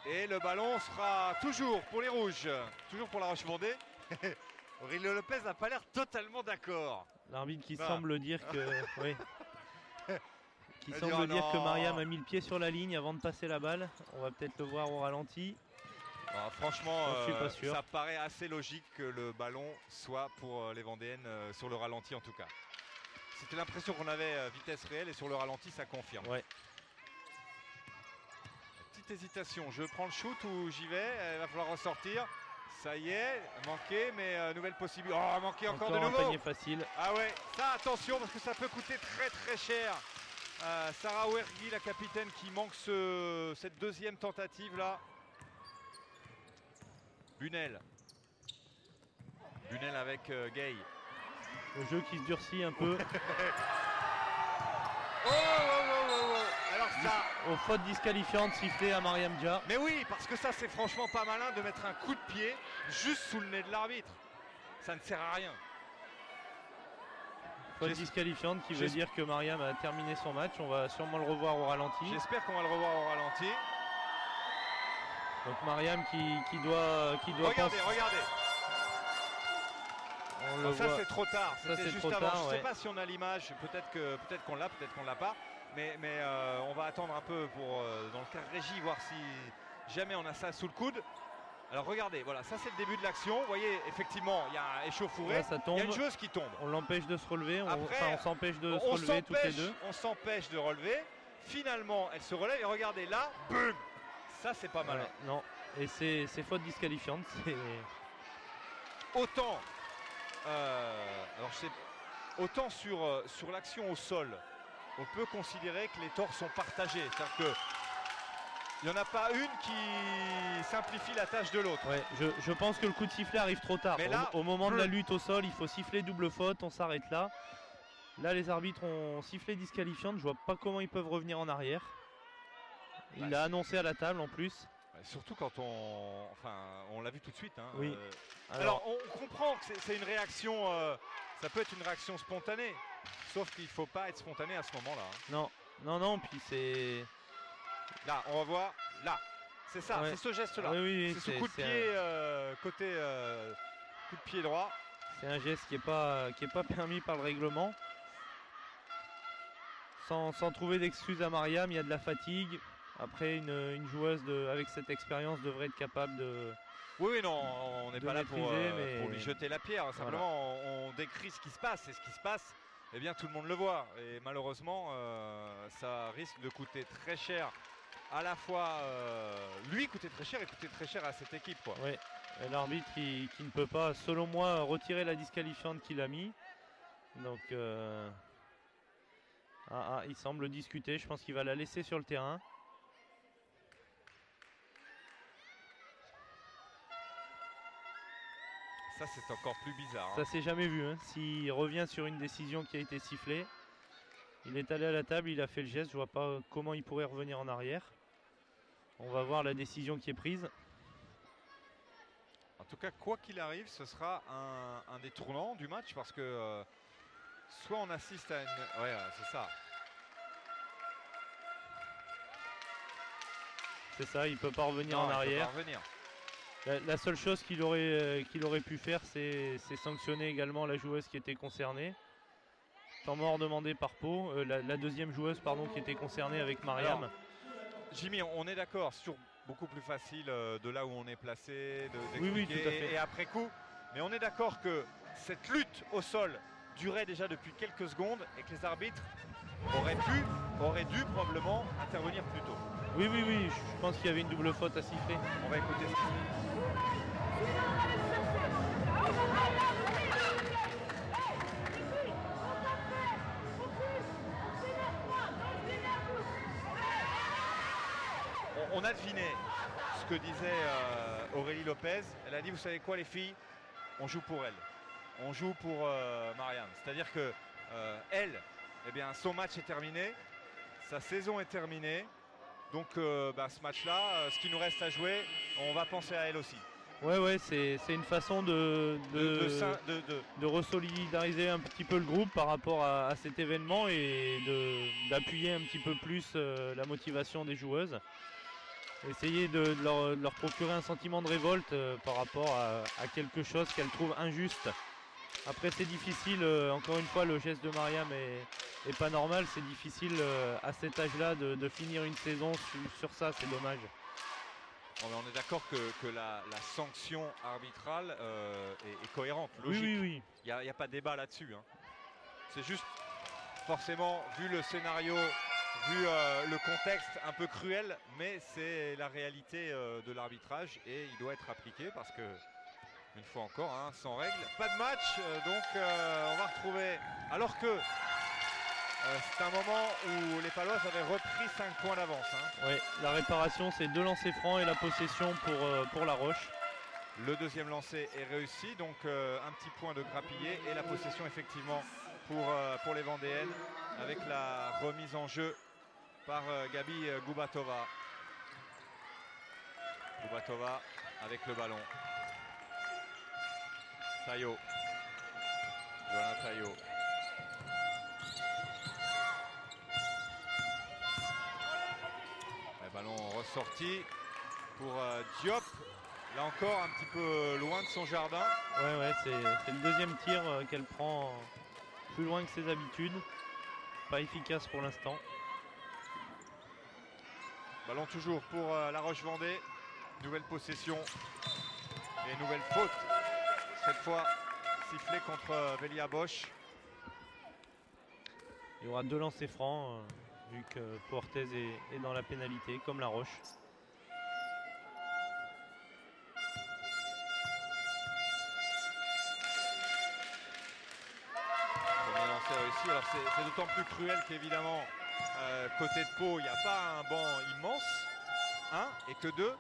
Et le ballon sera toujours pour les rouges, toujours pour La Roche-Vendée. Aurélio Lopez n'a pas l'air totalement d'accord. L'arbitre qui semble dire que... oui. Qui semble dire dire que non. Mariam a mis le pied sur la ligne avant de passer la balle. On va peut-être le voir au ralenti. Franchement, Je suis pas sûr. ça paraît assez logique que le ballon soit pour les Vendéennes sur le ralenti en tout cas. C'était l'impression qu'on avait vitesse réelle et sur le ralenti ça confirme. Ouais. Petite hésitation, je prends le shoot ou j'y vais, il va falloir ressortir. Ça y est, manqué, mais nouvelle possibilité. Oh, manqué encore de un nouveau. panier facile. Ah ouais, ça attention parce que ça peut coûter très très cher. Sarah Ouergui, la capitaine, qui manque cette deuxième tentative là. Bunel. Bunel avec Gay. Le jeu qui se durcit un peu. Alors ça. Aux fautes disqualifiantes sifflées à Mariam Dia. Mais oui, parce que ça c'est franchement pas malin de mettre un coup de pied juste sous le nez de l'arbitre. Ça ne sert à rien. Faute disqualifiante qui veut dire que Mariam a terminé son match. On va sûrement le revoir au ralenti. J'espère qu'on va le revoir au ralenti. Donc Mariam qui doit regardez. On le ça voit. c'est trop tard. C'était juste trop avant. tard, Je ne sais ouais. pas si on a l'image. Peut-être qu'on l'a, peut-être qu'on l'a pas. Mais on va attendre un peu pour dans le cas régie voir si jamais on a ça sous le coude. Alors regardez, voilà, ça c'est le début de l'action. Vous voyez, effectivement, il y a un échauffouré. Là, ça tombe. Il y a une joueuse qui tombe. On l'empêche de se relever. Après, on s'empêche de se relever toutes les deux. On s'empêche de relever. Finalement, elle se relève et regardez là, boum. Ça c'est pas mal. Ouais, non. Et c'est faute disqualifiante. Autant, autant sur l'action au sol, on peut considérer que les torts sont partagés. C'est-à-dire que il n'y en a pas une qui simplifie la tâche de l'autre. Ouais, je pense que le coup de sifflet arrive trop tard. Mais là, au moment de la lutte au sol, il faut siffler double faute, on s'arrête là. Là, les arbitres ont sifflé disqualifiante. Je vois pas comment ils peuvent revenir en arrière. Il l'a annoncé à la table en plus. Surtout quand on l'a vu tout de suite. Hein. Oui. Alors on comprend que c'est une réaction, ça peut être une réaction spontanée. Sauf qu'il ne faut pas être spontané à ce moment-là. Hein. Non, puis c'est... Là, on revoit, là. C'est ça, c'est ce geste-là. Oui, c'est ce coup de pied, côté coup de pied droit. C'est un geste qui est pas permis par le règlement. Sans trouver d'excuses à Mariam, il y a de la fatigue. Après, une joueuse avec cette expérience devrait être capable de... Oui, non, on n'est pas là pour lui jeter la pierre. Simplement, on décrit ce qui se passe. Et ce qui se passe, eh bien, tout le monde le voit. Et malheureusement, ça risque de coûter très cher. À la fois, lui coûter très cher et coûter très cher à cette équipe. Quoi. Oui, l'arbitre qui ne peut pas, selon moi, retirer la disqualifiante qu'il a mis. Donc, il semble discuter. Je pense qu'il va la laisser sur le terrain. Ça, c'est encore plus bizarre. Hein. Ça s'est jamais vu. Hein. S'il revient sur une décision qui a été sifflée, il est allé à la table, il a fait le geste. Je vois pas comment il pourrait revenir en arrière. On va voir la décision qui est prise. En tout cas, quoi qu'il arrive, ce sera un des tournants du match parce que soit on assiste à une... Ouais, c'est ça. C'est ça, il peut pas revenir en arrière. Il peut pas revenir. La seule chose qu'il aurait pu faire, c'est sanctionner également la joueuse qui était concernée. Temps mort demandé par Pau, la deuxième joueuse qui était concernée avec Mariam. Alors, Jimmy, on est d'accord sur beaucoup plus facile de là où on est placé, oui, tout à fait. Et après coup. Mais on est d'accord que cette lutte au sol durait déjà depuis quelques secondes et que les arbitres auraient dû probablement intervenir plus tôt. Oui, je pense qu'il y avait une double faute à siffler. On va écouter ce qu'il dit. On a deviné ce que disait Aurélie Lopez. Elle a dit, vous savez quoi les filles, on joue pour elle. On joue pour Mariam. C'est-à-dire que elle, eh bien, son match est terminé, sa saison est terminée. Donc ce match-là, ce qui nous reste à jouer, on va penser à elle aussi. Ouais, c'est une façon de resolidariser un petit peu le groupe par rapport à cet événement et d'appuyer un petit peu plus la motivation des joueuses. Essayer de leur procurer un sentiment de révolte par rapport à quelque chose qu'elles trouvent injuste. Après c'est difficile, encore une fois le geste de Mariam est pas normal, c'est difficile à cet âge-là de finir une saison sur ça, c'est dommage. On est d'accord que la sanction arbitrale est cohérente, logique. Oui. Il n'y a pas de débat là-dessus. Hein. C'est juste, forcément, vu le scénario, vu le contexte un peu cruel, mais c'est la réalité de l'arbitrage et il doit être appliqué parce que, une fois encore, hein, sans règle, pas de match. Donc on va retrouver, alors que c'est un moment où les Paloises avaient repris 5 points d'avance. Hein. Oui, la réparation c'est 2 lancers francs et la possession pour La Roche. Le deuxième lancer est réussi, donc un petit point de grappillé et la possession effectivement pour les Vendéennes avec la remise en jeu par Gabi Goubatova. Goubatova avec le ballon. Taillot. Johanna Taillot. Le ballon ressorti pour Diop. Là encore un petit peu loin de son jardin. Ouais, c'est le deuxième tir qu'elle prend plus loin que ses habitudes. Pas efficace pour l'instant. Ballon toujours pour La Roche-Vendée. Nouvelle possession et nouvelle faute. Cette fois sifflée contre Velia Bosch. Il y aura 2 lancers francs vu que Portez est dans la pénalité comme La Roche. Premier lancer réussi. Alors c'est d'autant plus cruel qu'évidemment côté de Pau il n'y a pas un banc immense. Et que 2,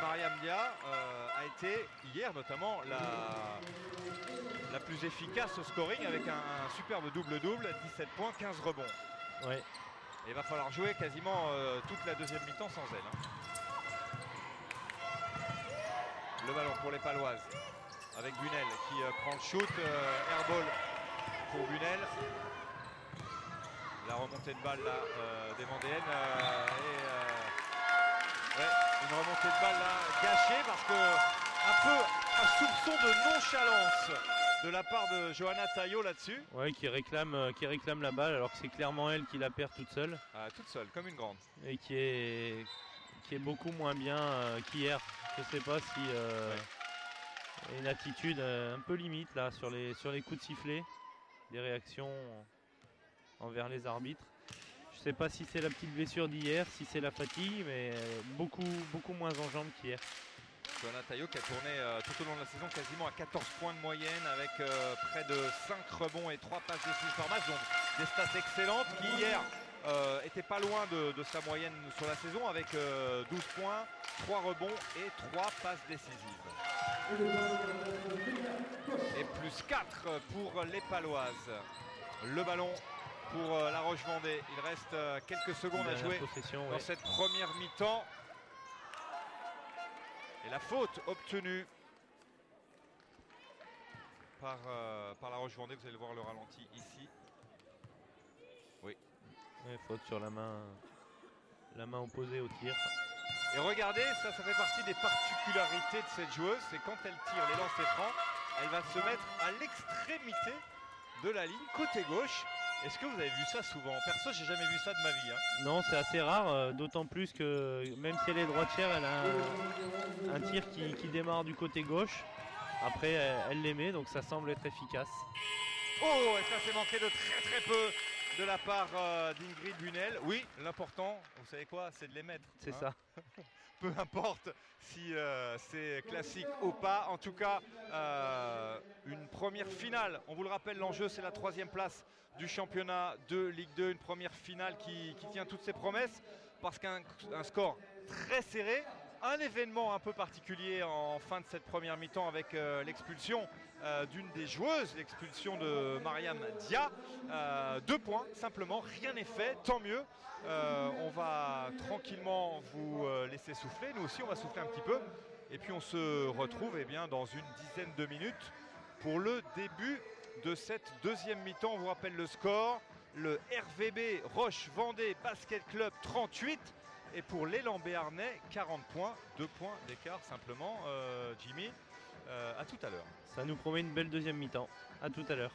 Mariam Dia a été hier notamment la plus efficace au scoring avec un superbe double-double, 17 points, 15 rebonds. Ouais. Et il va falloir jouer quasiment toute la deuxième mi-temps sans elle. Hein. Le ballon pour les Paloises avec Bunel qui prend le shoot, airball pour Bunel. La remontée de balle là des Vendéennes une remontée de balle là gâchée parce que un peu un soupçon de nonchalance de la part de Johanna Taillot là-dessus. Ouais, qui réclame la balle alors que c'est clairement elle qui la perd toute seule. Toute seule, comme une grande. Et qui est beaucoup moins bien qu'hier. Je sais pas si une attitude un peu limite là sur les coups de sifflet, des réactions envers les arbitres. Je sais pas si c'est la petite blessure d'hier, si c'est la fatigue, mais beaucoup moins en jambes qu'hier. Johanna Taillot qui a tourné tout au long de la saison quasiment à 14 points de moyenne avec près de 5 rebonds et 3 passes décisives par match. Donc des stats excellentes qui hier était pas loin de sa moyenne sur la saison avec 12 points, 3 rebonds et 3 passes décisives. Et plus 4 pour les Paloises. Le ballon pour La Roche-Vendée. Il reste quelques secondes à jouer dans cette première mi-temps. Et la faute obtenue par La Roche-Vendée. Vous allez voir le ralenti ici. Oui. Faute sur la main opposée au tir. Et regardez, ça fait partie des particularités de cette joueuse. C'est quand elle tire les lancers francs, elle va se mettre à l'extrémité de la ligne, côté gauche. Est-ce que vous avez vu ça souvent? Perso, j'ai jamais vu ça de ma vie. Hein. Non, c'est assez rare, d'autant plus que même si elle est droitière, elle a un tir qui démarre du côté gauche. Après, elle les met, donc ça semble être efficace. Oh, et ça s'est manqué de très peu de la part d'Ingrid Bunel. Oui, l'important, vous savez quoi, c'est de les mettre. C'est ça. Peu importe si c'est classique ou pas. En tout cas, une première finale. On vous le rappelle, l'enjeu, c'est la 3e place du championnat de Ligue 2. Une première finale qui tient toutes ses promesses parce qu'un score très serré. Un événement un peu particulier en fin de cette première mi-temps avec l'expulsion d'une des joueuses, l'expulsion de Mariam Dia. 2 points, simplement, rien n'est fait, tant mieux. On va tranquillement vous laisser souffler. Nous aussi, on va souffler un petit peu Et puis on se retrouve dans une dizaine de minutes pour le début de cette deuxième mi-temps. On vous rappelle le score. Le RVB Roche-Vendée Basket Club 38. Et pour l'élan béarnais, 40 points. 2 points d'écart simplement. Jimmy, à tout à l'heure. Ça nous promet une belle deuxième mi-temps. À tout à l'heure.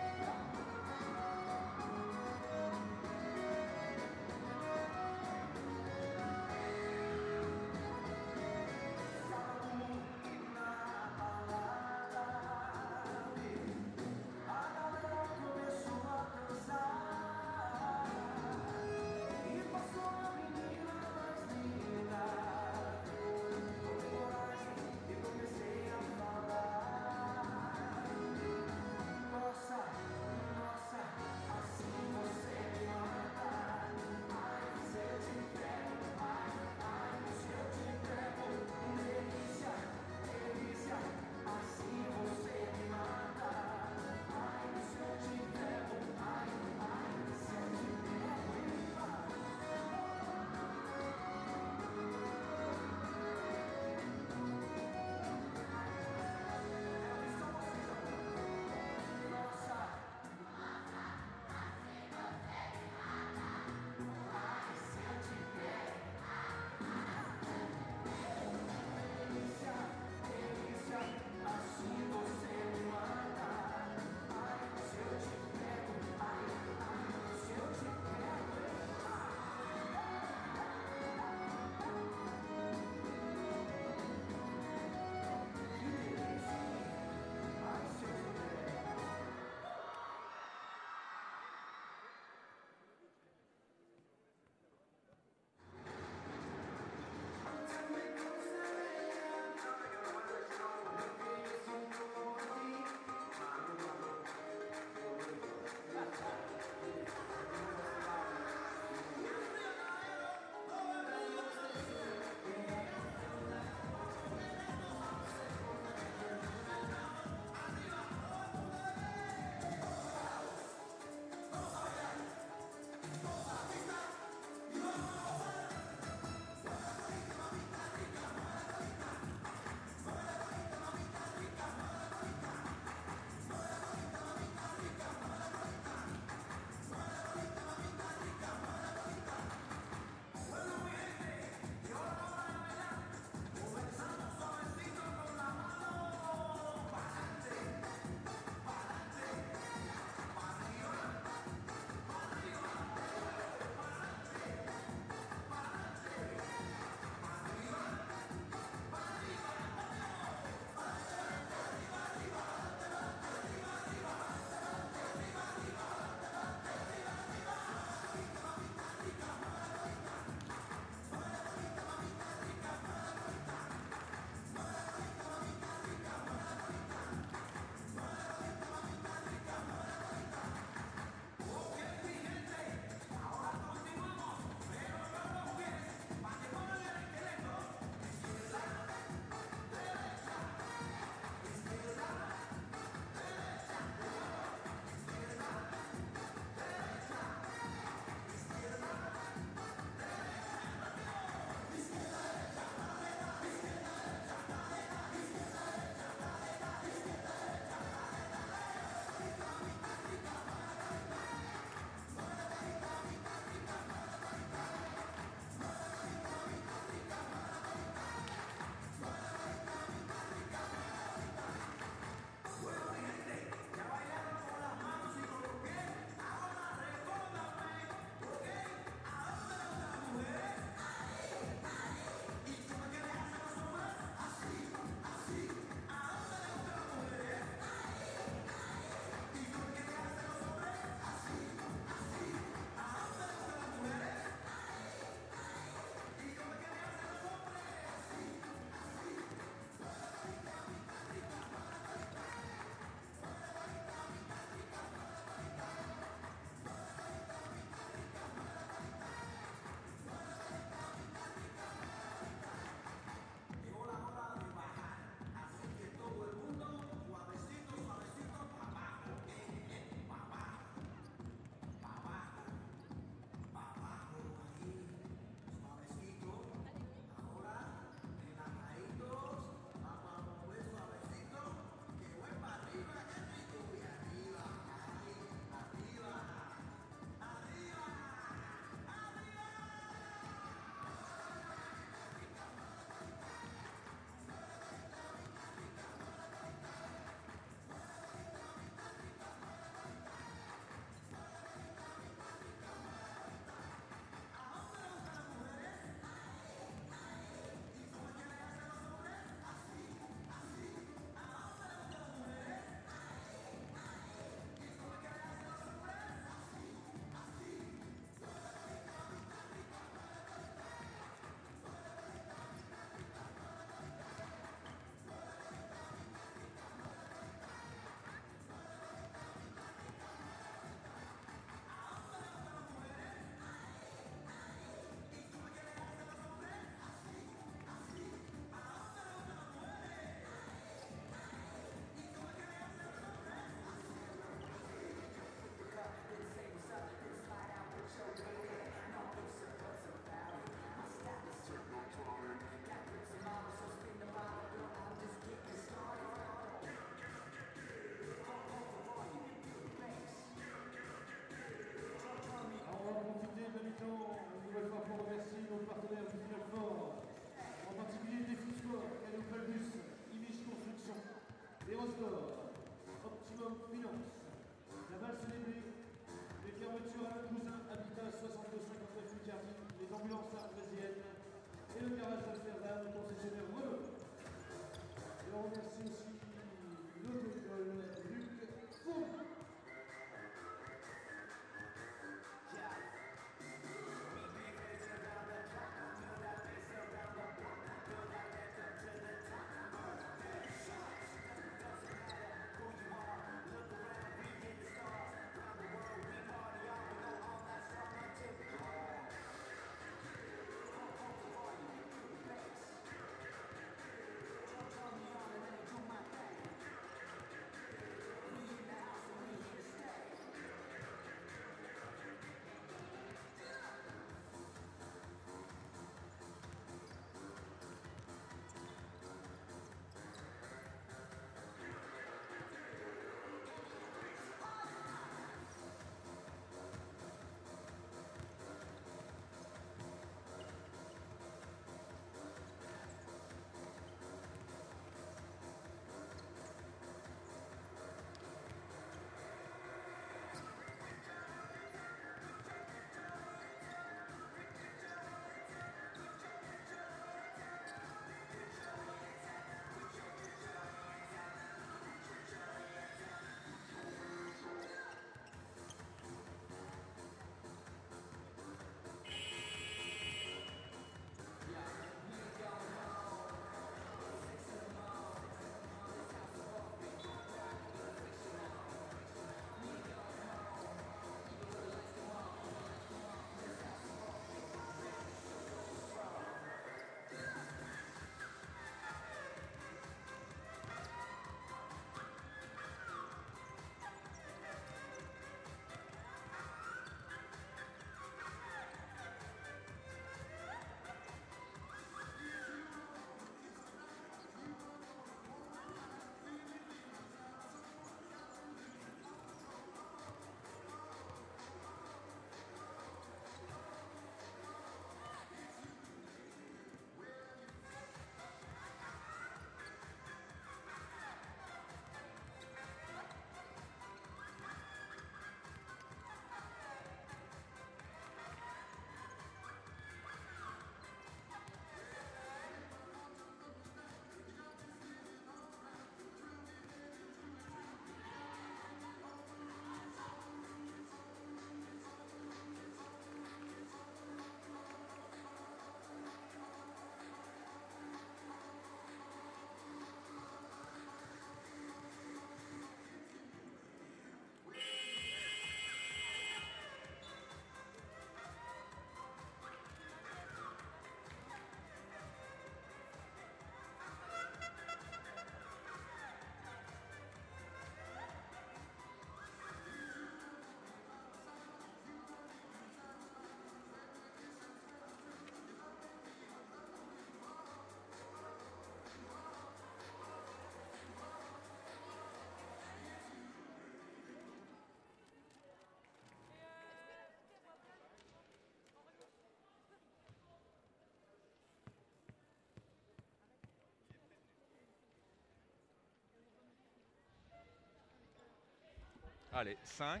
Allez, 5,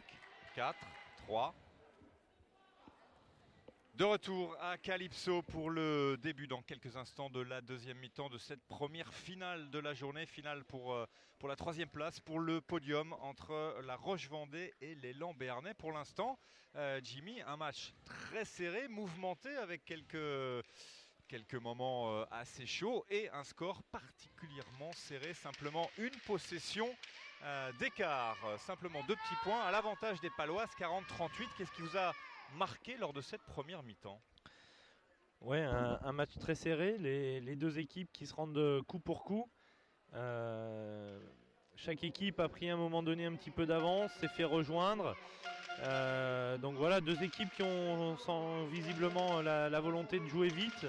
4, 3. De retour à Calypso pour le début dans quelques instants de la deuxième mi-temps de cette première finale de la journée. Finale pour la troisième place, pour le podium entre la Roche-Vendée et l'élan béarnais. Pour l'instant, Jimmy, un match très serré, mouvementé avec quelques moments assez chauds et un score particulièrement serré. Simplement une possession d'écart, simplement 2 petits points à l'avantage des Paloises, 40-38. Qu'est-ce qui vous a marqué lors de cette première mi-temps? Ouais, un match très serré, les deux équipes qui se rendent coup pour coup. Chaque équipe a pris à un moment donné un petit peu d'avance, s'est fait rejoindre. Donc voilà, deux équipes qui ont visiblement la volonté de jouer vite,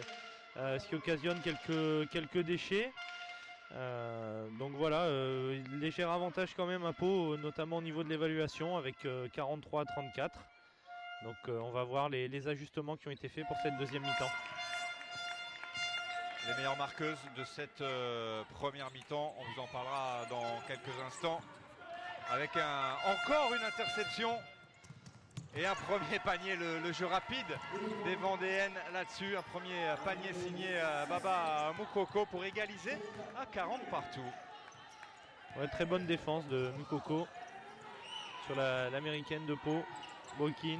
ce qui occasionne quelques déchets. Donc voilà, léger avantage quand même à Pau, notamment au niveau de l'évaluation avec 43 à 34. Donc on va voir les ajustements qui ont été faits pour cette deuxième mi-temps. Les meilleures marqueuses de cette première mi-temps, on vous en parlera dans quelques instants. Avec encore une interception et un premier panier, le jeu rapide des Vendéennes là-dessus. Un premier panier signé Baba Moukoko pour égaliser à 40 partout. Ouais, très bonne défense de Moukoko sur l'américaine de Pau. Boykin,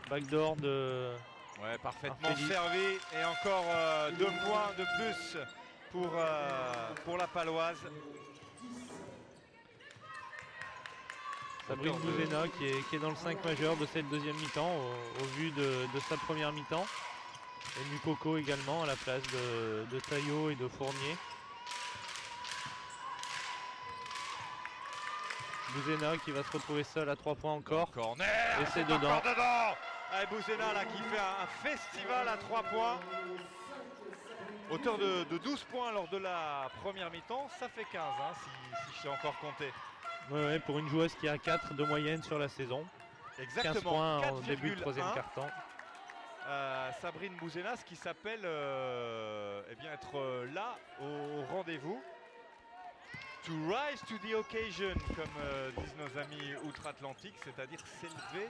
backdoor de... Ouais, parfaitement Arfeli. servi et encore 2 points de plus pour la Paloise. Sabrine Bouzena qui est dans le 5 majeur de cette deuxième mi-temps au vu de sa première mi-temps. Et Moukoko également à la place de Taillot et de Fournier. Bouzena qui va se retrouver seul à 3 points encore. Corner. Et c'est dedans. Encore dedans. Allez, Bouzena là qui fait un festival à 3 points. Auteur de 12 points lors de la première mi-temps, ça fait 15 hein, si je sais encore compter. Ouais, pour une joueuse qui a 4 de moyenne sur la saison. Exactement. 15 points en début de troisième quart-temps. Sabrine Bouzena, ce qui s'appelle eh bien être là au rendez-vous. To rise to the occasion, comme disent nos amis outre-Atlantique, c'est-à-dire s'élever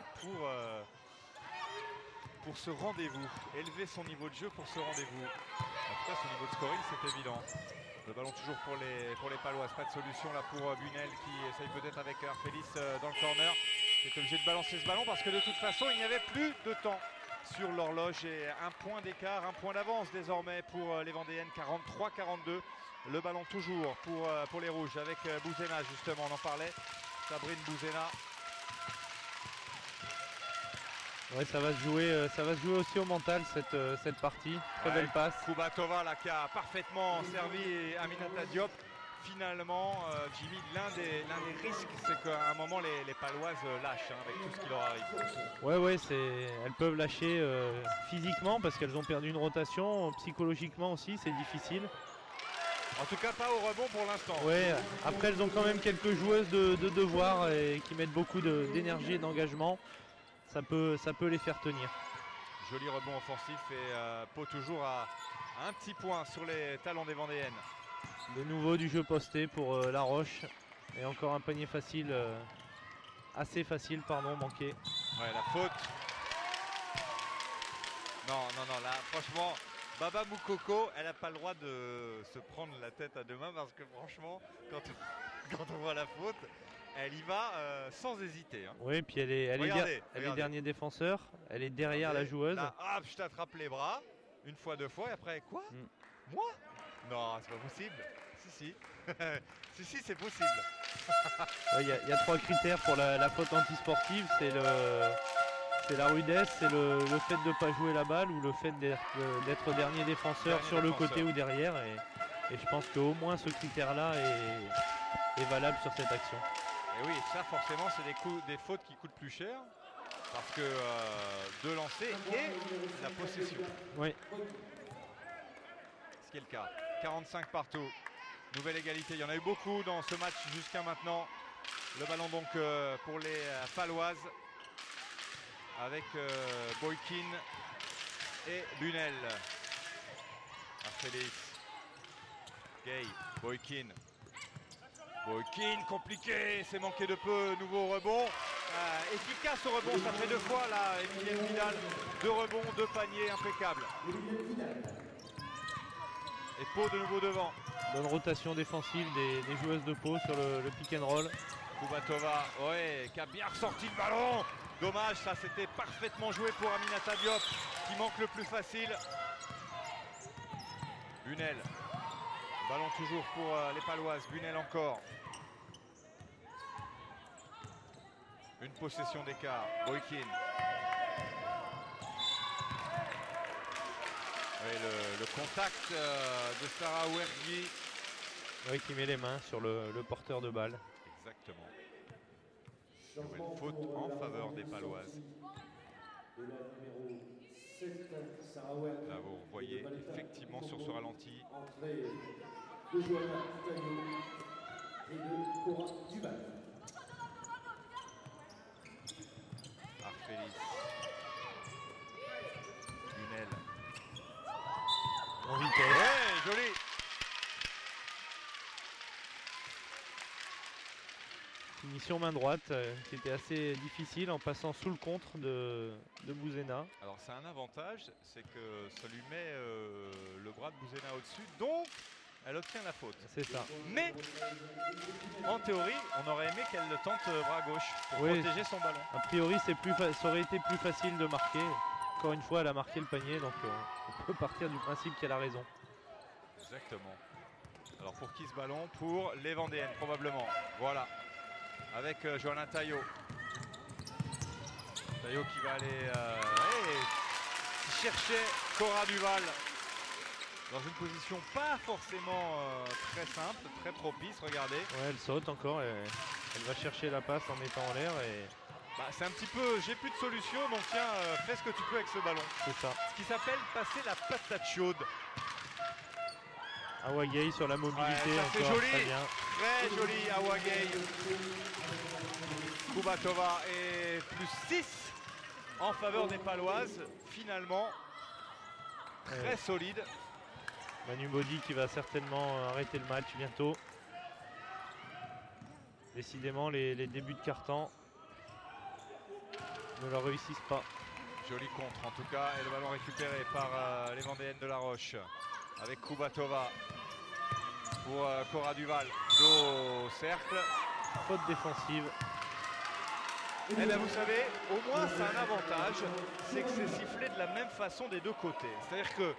pour ce rendez-vous, élever son niveau de jeu pour ce rendez-vous. En tout cas, son niveau de scoring, c'est évident. Le ballon toujours pour les Paloises. Pas de solution là pour Bunel qui essaye peut-être avec Arfelis dans le corner. Qui est obligé de balancer ce ballon parce que de toute façon, il n'y avait plus de temps sur l'horloge. Et un point d'écart, un point d'avance désormais pour les Vendéennes. 43-42. Le ballon toujours pour les Rouges avec Bouzena justement, on en parlait. Sabrine Bouzena. Ouais, ça va se jouer aussi au mental cette partie. Très belle passe. Koubatova là qui a parfaitement servi Aminata Diop. Finalement, Jimmy, l'un des risques, c'est qu'à un moment les Paloises lâchent hein, avec tout ce qui leur arrive. Ouais, elles peuvent lâcher physiquement parce qu'elles ont perdu une rotation. Psychologiquement aussi, c'est difficile. En tout cas, pas au rebond pour l'instant. Ouais, après elles ont quand même quelques joueuses de devoir et qui mettent beaucoup d'énergie et d'engagement. Ça peut les faire tenir. Joli rebond offensif et Pau toujours à un petit point sur les talons des Vendéennes. De nouveau du jeu posté pour La Roche. Et encore un panier facile, assez facile, manqué. Ouais, la faute. Non, là, franchement, Baba Moukoko, elle n'a pas le droit de se prendre la tête à deux mains parce que franchement, quand on voit la faute, elle y va sans hésiter. Hein. Oui, puis elle est dernier défenseur, elle est derrière la joueuse. Là, hop, je t'attrape les bras, une fois, deux fois, et après, quoi Moi Non, c'est pas possible. Si. si, c'est possible. Il y a 3 critères pour la faute antisportive, c'est la rudesse, c'est le fait de ne pas jouer la balle ou le fait d'être dernier défenseur sur le côté ou derrière. Et je pense qu'au moins ce critère-là est valable sur cette action. Et oui, ça forcément c'est des fautes qui coûtent plus cher parce que de lancer et la possession. Oui. Ce qui est le cas. 45 partout. Nouvelle égalité. Il y en a eu beaucoup dans ce match jusqu'à maintenant. Le ballon donc pour les Paloises avec Boykin et Bunel. Arfelis. Gay. Boykin. Boykin, compliqué, c'est manqué de peu, nouveau rebond. Efficace au rebond, ça fait 2 fois là, Emilienne Vidal. 2 rebonds, 2 paniers, impeccable. Et Pau de nouveau devant. Bonne rotation défensive des joueuses de Pau sur le pick and roll. Kubatova, ouais, qui a bien ressorti le ballon. Dommage, ça c'était parfaitement joué pour Aminata Diop, qui manque le plus facile. Bunel. Ballon toujours pour les Paloises. Bunel encore. Une possession d'écart. Boykin. Oui, le contact de Sarah Ouergui. Oui, qui met les mains sur le porteur de balle. Exactement. Nouvelle faute en faveur des Paloises. Là, vous voyez effectivement sur ce ralenti. Arfelis. Bunel. En vitesse. Ouais, joli. Finition main droite qui était assez difficile en passant sous le contre de Bouzena. Alors c'est un avantage, c'est que ça lui met le bras de Bouzena au-dessus, donc elle obtient la faute. C'est ça. Mais en théorie, on aurait aimé qu'elle le tente bras gauche pour Oui. protéger son ballon. A priori, ça aurait été plus facile de marquer. Encore une fois, elle a marqué le panier, donc on peut partir du principe qu'elle a raison. Exactement. Alors pour qui ce ballon? Pour les Vendéennes probablement. Voilà. Avec Johanna Taillot. Taillot qui va aller chercher Cora Duval dans une position pas forcément très simple, très propice. Regardez. Ouais, elle saute encore. Elle va chercher la passe en mettant en l'air. Et Bah, c'est un petit peu, j'ai plus de solution, donc tiens, fais ce que tu peux avec ce ballon. c'est ça. Ce qui s'appelle passer la patate chaude. Awagay sur la mobilité, Ouais, ça, c'est encore joli. très bien. Très joli Awagay. Kubatova et plus 6 en faveur des Paloises. Finalement, très solide. Manu Bodi qui va certainement arrêter le match bientôt. Décidément, les débuts de carton ne leur réussissent pas. Joli contre en tout cas. Et le ballon récupéré par les Vendéennes de La Roche. Avec Kubatova pour Cora Duval. Dos au cercle. Faute défensive. Eh bien vous savez, au moins c'est un avantage, c'est que c'est sifflé de la même façon des deux côtés. C'est-à-dire que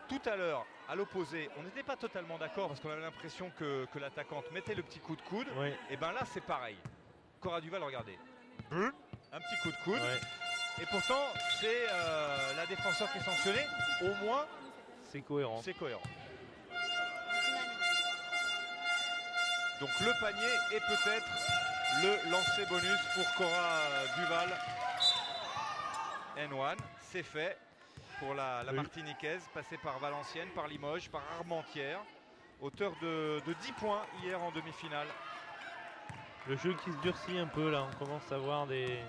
tout à l'heure, à l'opposé, on n'était pas totalement d'accord parce qu'on avait l'impression que l'attaquante mettait le petit coup de coude. Oui. Et bien là c'est pareil. Cora Duval, regardez. Un petit coup de coude. Ouais. Et pourtant c'est la défenseur qui est sanctionnée. Au moins C'est cohérent. c'est cohérent. Donc le panier est peut-être le lancer bonus pour Cora Duval. N1, c'est fait pour la Oui. Martiniquaise, passée par Valenciennes, par Limoges, par Armentières. Auteur de 10 points hier en demi-finale. Le jeu qui se durcit un peu là, on commence à voir des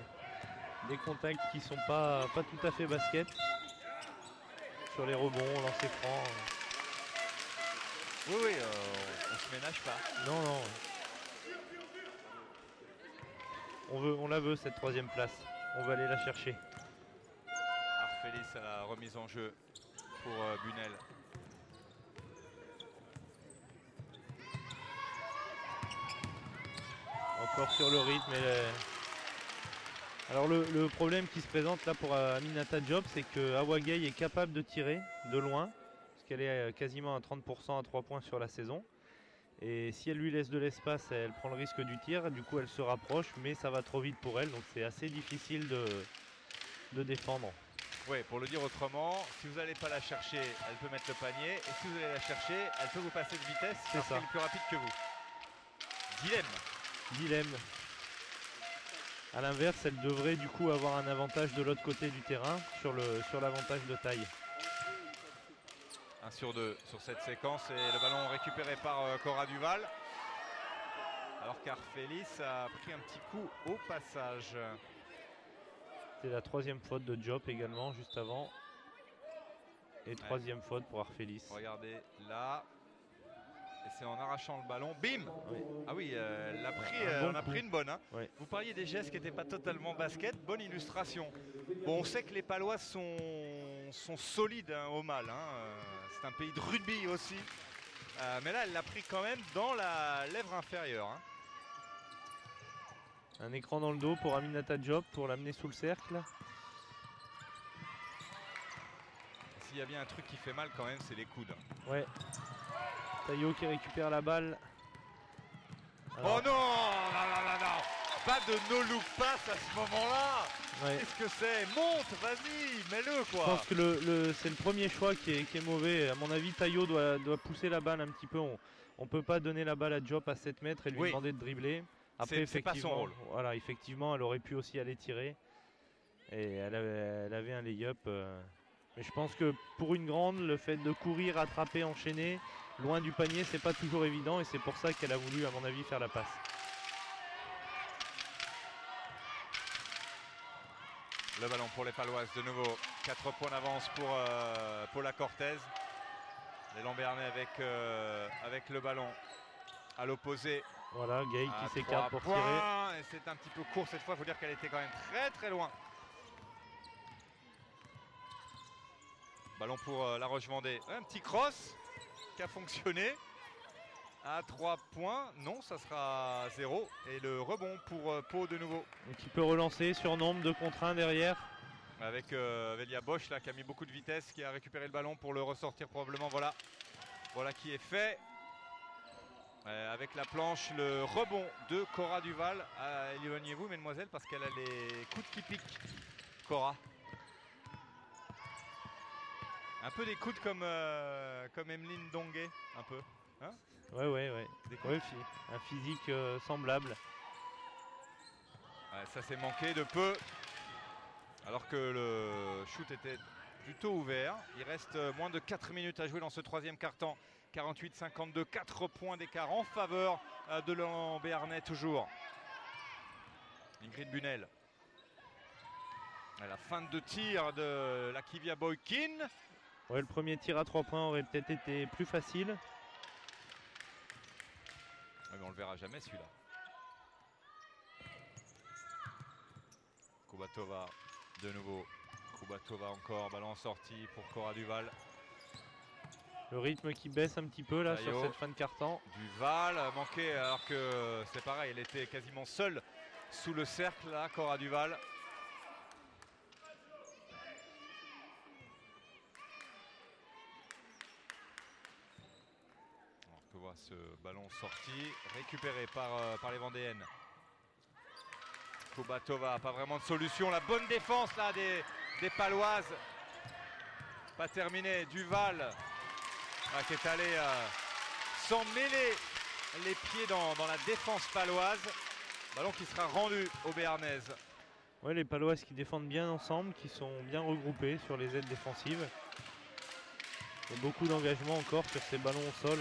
contacts qui sont pas tout à fait basket. Sur les rebonds, lancer franc. Oui, on se ménage pas. Non, non. On la veut cette troisième place. On va aller la chercher. Arfelis à la remise en jeu pour Bunel. Encore sur le rythme. Alors le problème qui se présente là pour Aminata Diop, c'est que Awagay est capable de tirer de loin, parce qu'elle est quasiment à 30% à 3 points sur la saison. Et si elle lui laisse de l'espace, elle prend le risque du tir, du coup elle se rapproche, mais ça va trop vite pour elle, donc c'est assez difficile de défendre. Oui, pour le dire autrement, si vous n'allez pas la chercher, elle peut mettre le panier. Et si vous allez la chercher, elle peut vous passer de vitesse C'est parce ça. qu'elle est plus rapide que vous. Dilemme. Dilemme. A l'inverse, elle devrait du coup avoir un avantage de l'autre côté du terrain sur l'avantage de taille. 1 sur 2 sur cette séquence et le ballon récupéré par Cora Duval. Alors qu'Arfelis a pris un petit coup au passage. C'était la troisième faute de Diop également juste avant. Et troisième faute pour Arfelis. Regardez là. Et c'est en arrachant le ballon, bim. Oui. Ah oui, on a pris une bonne. Hein. Oui. Vous parliez des gestes qui n'étaient pas totalement basket, bonne illustration. Bon, on sait que les Palois sont solides hein, au mal. Hein. C'est un pays de rugby aussi. Mais là, elle l'a pris quand même dans la lèvre inférieure. Hein. Un écran dans le dos pour Aminata Diop pour l'amener sous le cercle. S'il y a bien un truc qui fait mal quand même, c'est les coudes. Ouais. Taillot qui récupère la balle. Alors, oh non, non. Pas de no-look pass à ce moment-là. ouais. Qu'est-ce que c'est? Monte, vas-y, mets-le quoi. Je pense que c'est le premier choix qui est mauvais. À mon avis, Taillot doit pousser la balle un petit peu. On peut pas donner la balle à Diop à 7 mètres et lui demander de dribbler. Après, c'est pas son rôle. Voilà, effectivement, elle aurait pu aussi aller tirer. Et elle avait un lay-up. Mais je pense que pour une grande, le fait de courir, attraper, enchaîner, loin du panier, c'est pas toujours évident. Et c'est pour ça qu'elle a voulu, à mon avis, faire la passe. Le ballon pour les Paloises de nouveau. 4 points d'avance pour Paula Cortez. Les Lambernais avec le ballon à l'opposé. Voilà, Gay qui s'écarte pour tirer. Et c'est un petit peu court cette fois. Il faut dire qu'elle était quand même très très loin. Ballon pour la Roche-Vendée. Un petit cross qui a fonctionné. À 3 points. Non, ça sera 0. Et le rebond pour Pau de nouveau. Et qui peut relancer sur nombre de contre 1 derrière. Avec Velia Bosch là, qui a mis beaucoup de vitesse, qui a récupéré le ballon pour le ressortir probablement. Voilà qui est fait. Avec la planche, le rebond de Cora Duval. Éloignez-vous mesdemoiselles parce qu'elle a les coudes qui piquent. Cora. Un peu des coudes comme Emeline Donguet, un peu. Hein? Ouais. Des coudes. Ouais, un physique semblable. Ouais, ça s'est manqué de peu. Alors que le shoot était plutôt ouvert. Il reste moins de 4 minutes à jouer dans ce troisième quart-temps. 48-52, 4 points d'écart en faveur de Lambernais toujours. Ingrid Bunel. À la fin de tir de la Kivia Boykin. Ouais, le premier tir à 3 points aurait peut-être été plus facile. Ouais, mais on le verra jamais celui-là. Kubatova de nouveau. Kubatova encore, ballon en sortie pour Cora Duval. Le rythme qui baisse un petit peu là Taillot. sur cette fin de quart-temps. Duval manqué alors que c'est pareil, elle était quasiment seule sous le cercle là, Cora Duval. Alors que voit ce ballon sorti, récupéré par les Vendéennes. Kubatova, pas vraiment de solution. La bonne défense là des Paloises. Pas terminé. Duval qui est allé sans mêler les pieds dans la défense paloise. Ballon qui sera rendu aux Béarnaises. Ouais, les Paloises qui défendent bien ensemble, qui sont bien regroupés sur les aides défensives. Il y a beaucoup d'engagement encore sur ces ballons au sol.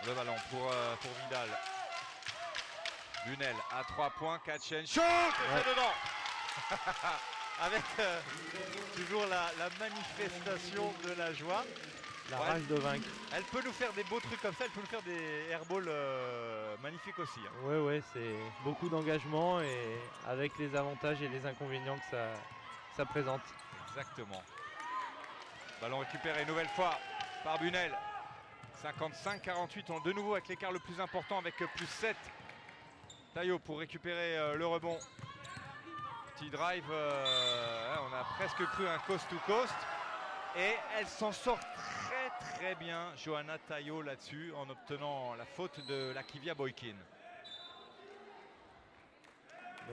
Le ballon pour Vidal. Bunel à 3 points, catch and shoot, c'est dedans. Avec toujours la manifestation de la joie. La rage de vaincre. Elle peut nous faire des beaux trucs comme ça, elle peut nous faire des airballs magnifiques aussi. Hein. Ouais, c'est beaucoup d'engagement et avec les avantages et les inconvénients que ça présente. Exactement. Ballon récupéré une nouvelle fois par Bunel. 55-48, on de nouveau avec l'écart le plus important avec plus 7. Taillot pour récupérer le rebond. Petit drive, on a presque cru un coast to coast. Et elle s'en sort très bien, Johanna Taillot là-dessus, en obtenant la faute de la Kivia Boykin.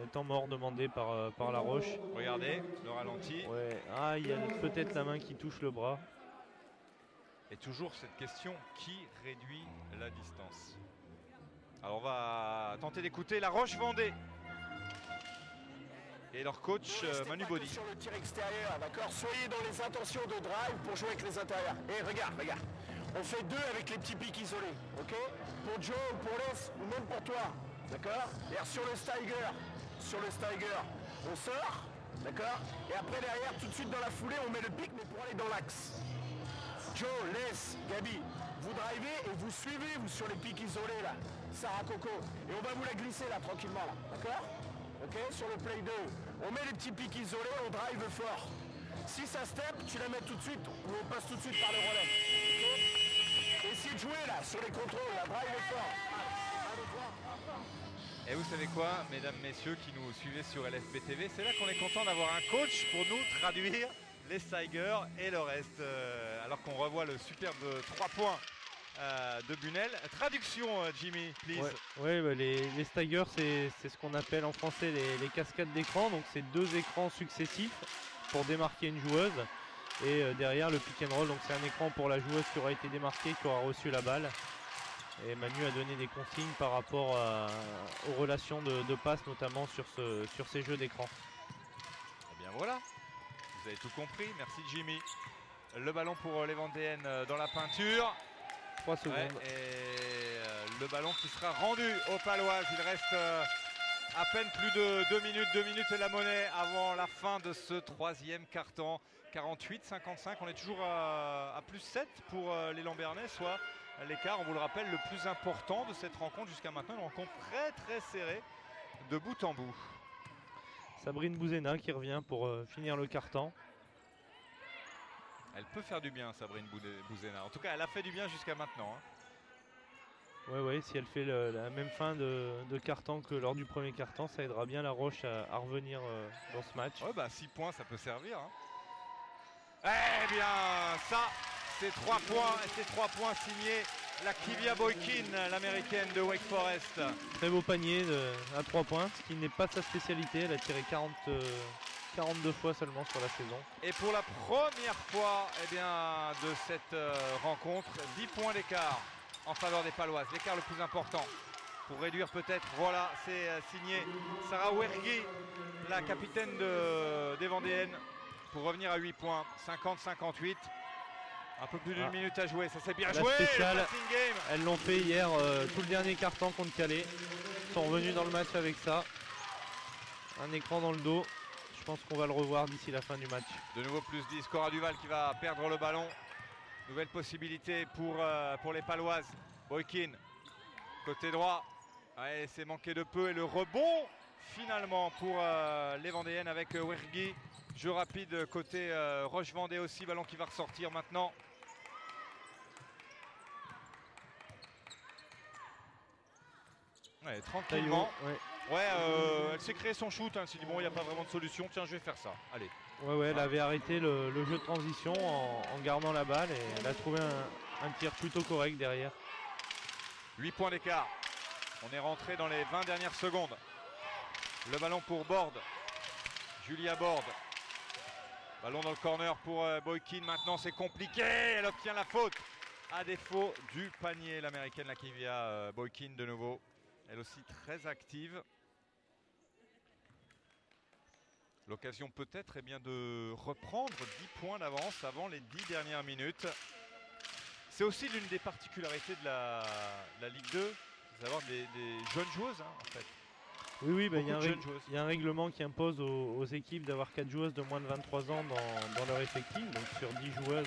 Le temps mort demandé par la Roche. Regardez le ralenti. Ouais. Ah, il y a peut-être la main qui touche le bras. Et toujours cette question, qui réduit la distance? Alors on va tenter d'écouter la Roche-Vendée et leur coach Manu Body. Sur le tir extérieur, d'accord. Soyez dans les intentions de drive pour jouer avec les intérieurs. Et regarde. On fait 2 avec les petits pics isolés, ok? Pour Joe, pour Les ou même pour toi, d'accord? Et sur le Steiger, on sort, D'accord? Et après, derrière, tout de suite dans la foulée, on met le pic, mais pour aller dans l'axe. Joe, Les, Gabi, vous drivez et vous suivez, vous, sur les pics isolés, là. Sarah Coco. Et on va vous la glisser, là, tranquillement, là. D'accord? Ok? Sur le play 2. On met les petits pics isolés, on drive fort. Si ça step, tu la mets tout de suite, ou on passe tout de suite par le relais. Ok? Essayez de jouer, là, sur les contrôles, là. Drive fort. Et vous savez quoi, mesdames, messieurs qui nous suivez sur LFB TV, c'est là qu'on est content d'avoir un coach pour nous traduire les Tigers et le reste. Alors qu'on revoit le superbe 3 points de Bunel. Traduction, Jimmy, please. Ouais, bah les Tigers, c'est ce qu'on appelle en français les cascades d'écran. Donc c'est 2 écrans successifs pour démarquer une joueuse. Et derrière le pick and roll, donc c'est un écran pour la joueuse qui aura été démarquée, qui aura reçu la balle. Et Manu a donné des consignes par rapport aux relations de passe, notamment sur ces jeux d'écran. Eh bien voilà, vous avez tout compris. Merci Jimmy. Le ballon pour les Vendéennes dans la peinture. 3 secondes. Ouais, et le ballon qui sera rendu aux Paloises. Il reste à peine plus de 2 minutes et la monnaie avant la fin de ce 3e quart-temps. 48-55, on est toujours à plus 7 pour les Lambernais, soit l'écart, on vous le rappelle, le plus important de cette rencontre jusqu'à maintenant. Une rencontre très très serrée de bout en bout. Sabrine Bouzena qui revient pour finir le quart-temps. Elle peut faire du bien, Sabrine Bouzena. En tout cas, elle a fait du bien jusqu'à maintenant. Ouais, si elle fait la même fin de quart-temps que lors du premier quart-temps, ça aidera bien la Roche à revenir dans ce match. Ouais, bah 6 points, ça peut servir. Eh bien, ça, c'est 3 points. Et ces 3 points signés la Kivia Boykin, l'américaine de Wake Forest. Très beau panier à 3 points, ce qui n'est pas sa spécialité. Elle a tiré 42 fois seulement sur la saison. Et pour la première fois de cette rencontre, 10 points d'écart en faveur des Paloises. L'écart le plus important pour réduire peut-être. Voilà, c'est signé Sarah Wergi, la capitaine des Vendéennes, pour revenir à 8 points. 50-58. Un peu plus d'une minute à jouer, ça c'est bien joué. Spéciale, elles l'ont fait hier, tout le dernier quart-temps contre Calais. Ils sont revenus dans le match avec ça. Un écran dans le dos. Je pense qu'on va le revoir d'ici la fin du match. De nouveau plus 10, Cora Duval qui va perdre le ballon. Nouvelle possibilité pour les Paloises. Boykin, côté droit. Ouais, c'est manqué de peu. Et le rebond finalement pour les Vendéennes avec Wergi. Jeu rapide côté Roche-Vendée aussi. Ballon qui va ressortir maintenant. Ouais, tranquillement. Elle s'est créé son shoot. Elle s'est dit bon, il n'y a pas vraiment de solution. Tiens, je vais faire ça. Allez. Ouais, elle avait arrêté le jeu de transition en gardant la balle et elle a trouvé un tir plutôt correct derrière. 8 points d'écart. On est rentré dans les 20 dernières secondes. Le ballon pour Borde. Julia Borde. Ballon dans le corner pour Boykin. Maintenant, c'est compliqué. Elle obtient la faute. À défaut du panier, l'américaine, la Kivia Boykin de nouveau. Elle aussi très active. L'occasion peut-être de reprendre 10 points d'avance avant les 10 dernières minutes. C'est aussi l'une des particularités de la Ligue 2, d'avoir des jeunes joueuses en fait. Oui, il y a un règlement qui impose aux équipes d'avoir 4 joueuses de moins de 23 ans dans leur effectif. Donc sur 10 joueuses,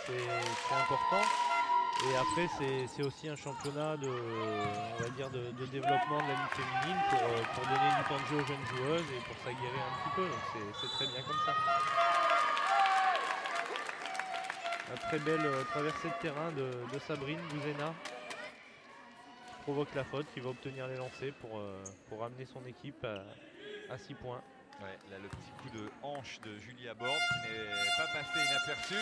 c'est important. Et après, c'est aussi un championnat de développement de la Ligue féminine pour donner du temps de jeu aux jeunes joueuses et pour s'aguerrir un petit peu. Donc c'est très bien comme ça. Une très belle traversée de terrain de Sabrine Bouzena qui provoque la faute, qui va obtenir les lancers pour ramener son équipe à 6 points. Ouais, là le petit coup de hanche de Julia Borde qui n'est pas passé inaperçu.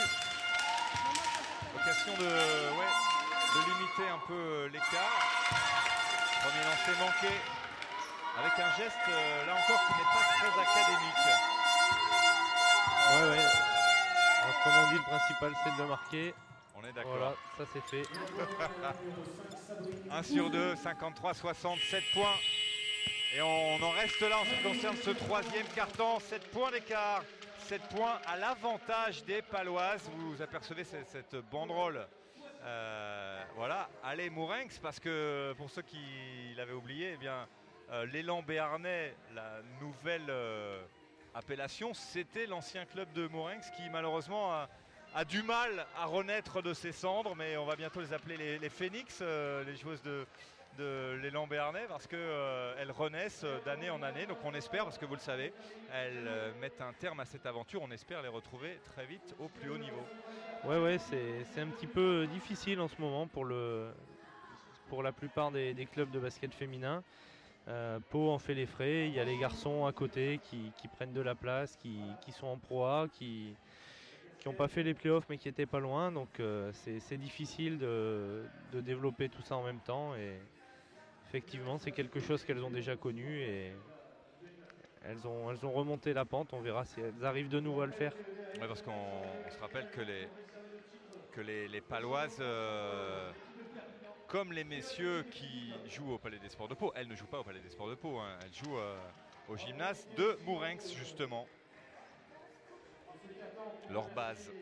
Occasion de limiter un peu l'écart. Premier lancer manqué avec un geste là encore qui n'est pas très académique. Ouais. Alors, comme on dit, le principal c'est de le marquer. On est d'accord. Voilà, ça c'est fait. 1 sur 2, 53-60, 7 points. Et on en reste là en ce qui concerne ce 3e quart-temps. 7 points d'écart. 7 points à l'avantage des Paloises. Vous apercevez cette banderole. Voilà, allez Mourinx, parce que pour ceux qui l'avaient oublié, l'élan béarnais, la nouvelle appellation, c'était l'ancien club de Mourenx qui malheureusement a du mal à renaître de ses cendres, mais on va bientôt les appeler les Phoenix, les joueuses de l'élan béarnais, parce qu'elles renaissent d'année en année. Donc on espère, parce que vous le savez, elles mettent un terme à cette aventure, on espère les retrouver très vite au plus haut niveau. Ouais, c'est un petit peu difficile en ce moment pour la plupart des clubs de basket féminin. Pau en fait les frais, il y a les garçons à côté qui prennent de la place, qui sont en Pro A, qui n'ont pas fait les playoffs mais qui étaient pas loin, donc c'est difficile de développer tout ça en même temps, et effectivement c'est quelque chose qu'elles ont déjà connu et elles ont remonté la pente. On verra si elles arrivent de nouveau à le faire. Ouais, parce qu'on se rappelle que les Paloises, comme les messieurs qui jouent au Palais des Sports de Pau, elles ne jouent pas au Palais des Sports de Pau, hein, elles jouent au gymnase de Mourenx justement, leur base.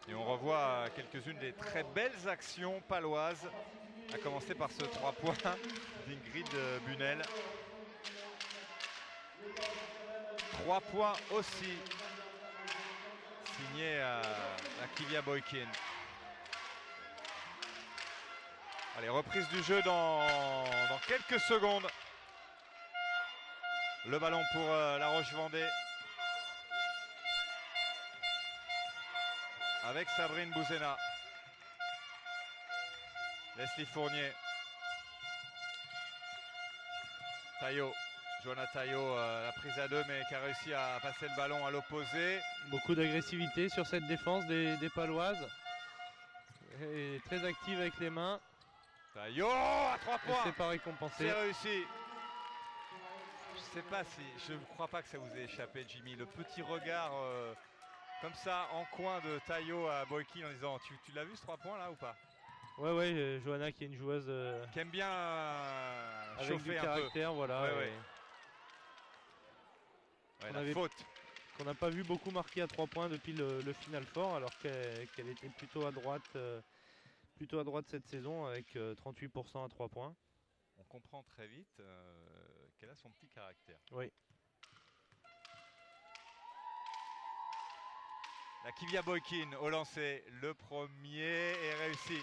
Et on revoit quelques-unes des très belles actions paloises, à commencer par ce 3 points d'Ingrid Bunel. 3 points aussi signé à Kivia Boykin. Allez, reprise du jeu dans quelques secondes. Le ballon pour la Roche-Vendée. Avec Sabrine Bouzena. Leslie Fournier. Taillot. Johanna Taillot, la prise à 2, mais qui a réussi à passer le ballon à l'opposé. Beaucoup d'agressivité sur cette défense des Paloises. Et très active avec les mains. Taillot à 3 points. C'est pas récompensé. C'est réussi. Je sais pas si, je ne crois pas que ça vous ait échappé, Jimmy. Le petit regard comme ça en coin de Taillot à Boykin en disant tu l'as vu ce 3 points là ou pas? Ouais, Johanna qui est une joueuse qui aime bien avec chauffer du un caractère, peu. voilà. Ouais. La faute. Qu'on n'a pas vu beaucoup marquer à 3 points depuis le Final Four, alors qu'elle était plutôt à droite cette saison avec 38% à 3 points. On comprend très vite qu'elle a son petit caractère. Oui. La Kivia Boykin au lancer, le premier est réussi.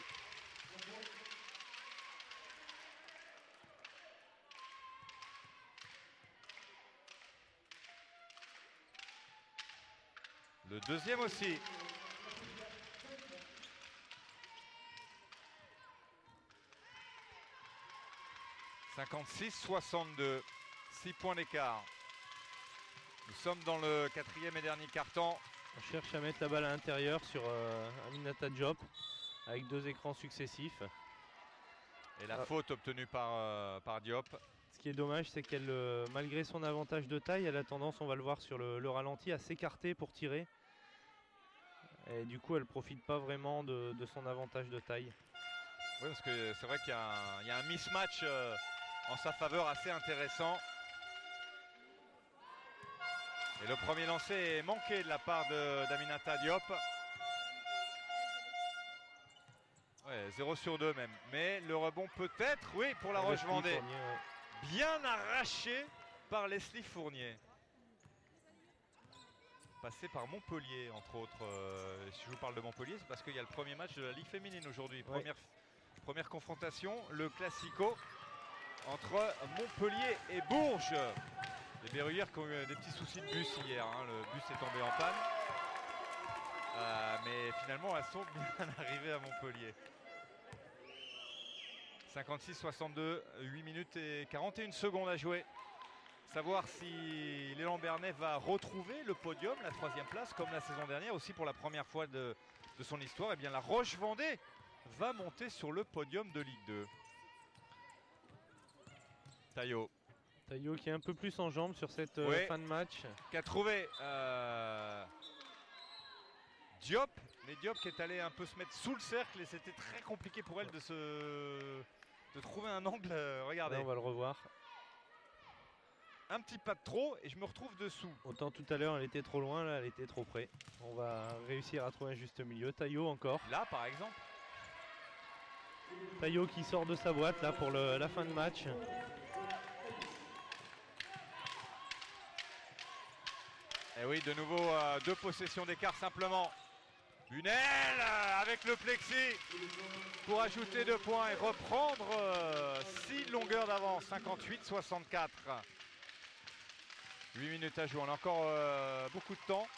Le deuxième aussi. « 56-62 », 6 points d'écart. Nous sommes dans le 4e et dernier quart-temps. On cherche à mettre la balle à l'intérieur sur Aminata Diop avec 2 écrans successifs. Et la faute obtenue par Diop. Ce qui est dommage, c'est qu'elle, malgré son avantage de taille, elle a tendance, on va le voir sur le ralenti, à s'écarter pour tirer. Et du coup, elle ne profite pas vraiment de son avantage de taille. Oui, parce que c'est vrai qu'il y a un mismatch en sa faveur assez intéressant. Et le premier lancer est manqué de la part d'Aminata Diop. Ouais, 0 sur 2 même. Mais le rebond peut-être, oui, pour la Roche-Vendée. Ouais. Bien arraché par Leslie Fournier. Passé par Montpellier, entre autres. Si je vous parle de Montpellier, c'est parce qu'il y a le premier match de la Ligue féminine aujourd'hui. Ouais. Première confrontation, le Classico entre Montpellier et Bourges. Les Berruyères qui ont eu des petits soucis de bus hier, hein. Le bus est tombé en panne. Mais finalement, elles sont bien arrivées à Montpellier. 56-62, 8 minutes et 41 secondes à jouer. Savoir si l'élan Bernay va retrouver le podium, la 3e place, comme la saison dernière, aussi pour la première fois de son histoire. Et bien la Roche-Vendée va monter sur le podium de Ligue 2. Taillot qui est un peu plus en jambes sur cette fin de match. Qui a trouvé Diop, mais Diop qui est allé un peu se mettre sous le cercle et c'était très compliqué pour elle de trouver un angle. Regardez. Là, on va le revoir. Un petit pas de trop et je me retrouve dessous. Autant tout à l'heure elle était trop loin, là elle était trop près. On va réussir à trouver un juste milieu. Taillot encore. Là par exemple. Taillot qui sort de sa boîte là pour la fin de match. Et oui, de nouveau, 2 possessions d'écart simplement. Bunel avec le plexi pour ajouter 2 points et reprendre 6 longueurs d'avance, 58-64. 8 minutes à jouer, on a encore beaucoup de temps.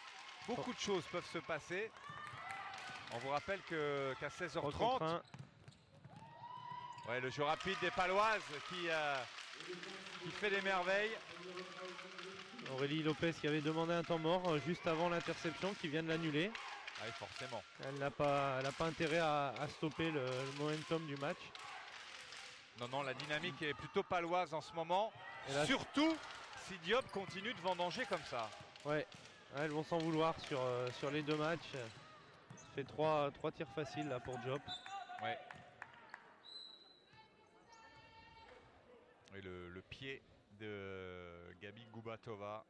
Beaucoup de choses peuvent se passer. On vous rappelle qu'à 16h30, ouais, le jeu rapide des Paloises qui fait des merveilles. Aurélie Lopez qui avait demandé un temps mort juste avant l'interception, qui vient de l'annuler. Ah oui, forcément. Elle n'a pas intérêt à stopper le momentum du match. Non, non, la dynamique est plutôt paloise en ce moment. Et là, surtout si Diop continue de vendanger comme ça. Ouais, elles vont s'en vouloir sur les 2 matchs. Ça fait 3 tirs faciles là pour Diop. Ouais. Et le pied de Gabi Goubatova.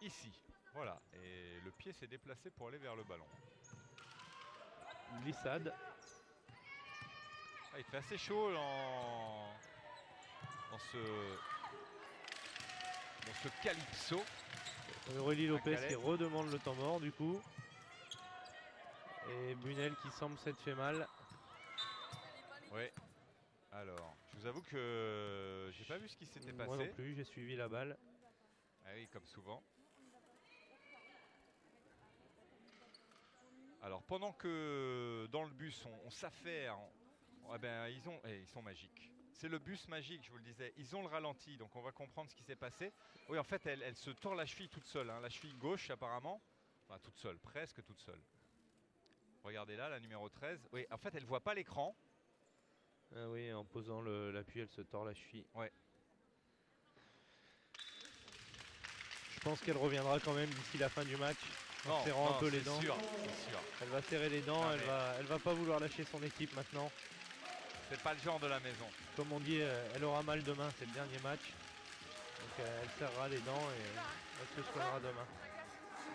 Ici, voilà. Et le pied s'est déplacé pour aller vers le ballon. Glissade. Ah, il fait assez chaud dans ce calypso. Aurélie Lopez qui redemande le temps mort du coup. Et Bunel qui semble s'être fait mal. Oui. Alors, je vous avoue que j'ai pas vu ce qui s'était passé. Moi non plus, j'ai suivi la balle. Ah oui, comme souvent. Alors, pendant que dans le bus, on s'affaire, eh ben, ils sont magiques. C'est le bus magique, je vous le disais. Ils ont le ralenti, donc on va comprendre ce qui s'est passé. Oui, en fait, elle se tord la cheville toute seule. Hein, la cheville gauche, apparemment. Enfin, toute seule, presque toute seule. Regardez là, la numéro 13. Oui, en fait, elle ne voit pas l'écran. Ah oui, en posant l'appui, elle se tord la cheville. Ouais. Je pense qu'elle reviendra quand même d'ici la fin du match. En serrant un peu les dents. C'est sûr. Elle va serrer les dents, elle va pas vouloir lâcher son équipe maintenant. C'est pas le genre de la maison. Comme on dit, elle aura mal demain, c'est le dernier match. Donc elle serrera les dents et elle se soignera demain.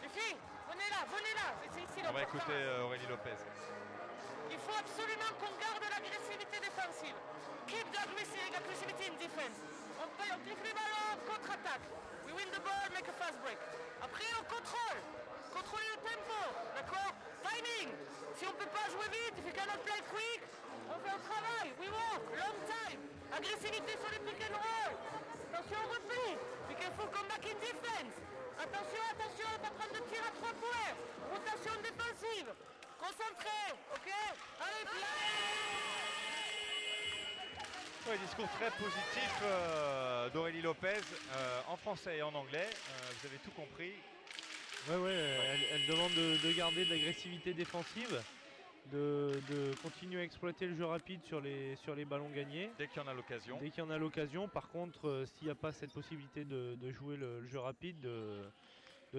Les filles, venez là, c'est ici. On va écouter Aurélie Lopez. Il faut absolument qu'on garde l'agressivité défensive. Keep the aggressivity in defense. On clique les ballons, contre-attaque. We win the ball, make a fast break. Après, on contrôle. Contrôler le tempo, d'accord? Timing. Si on ne peut pas jouer vite, if you cannot play quick, on fait un travail. We work, long time. Agressivité sur les pick and roll. Attention au repli. Be careful, come back in defense. Attention, on est en train de tirer à 3 points. Rotation défensive. Concentré, ok? Allez, Oui, discours très positif d'Aurélie Lopez en français et en anglais. Vous avez tout compris. Elle demande de garder de l'agressivité défensive, de continuer à exploiter le jeu rapide sur les ballons gagnés. Dès qu'il y en a l'occasion. Dès qu'il y en a l'occasion. Par contre, s'il n'y a pas cette possibilité de jouer le jeu rapide, de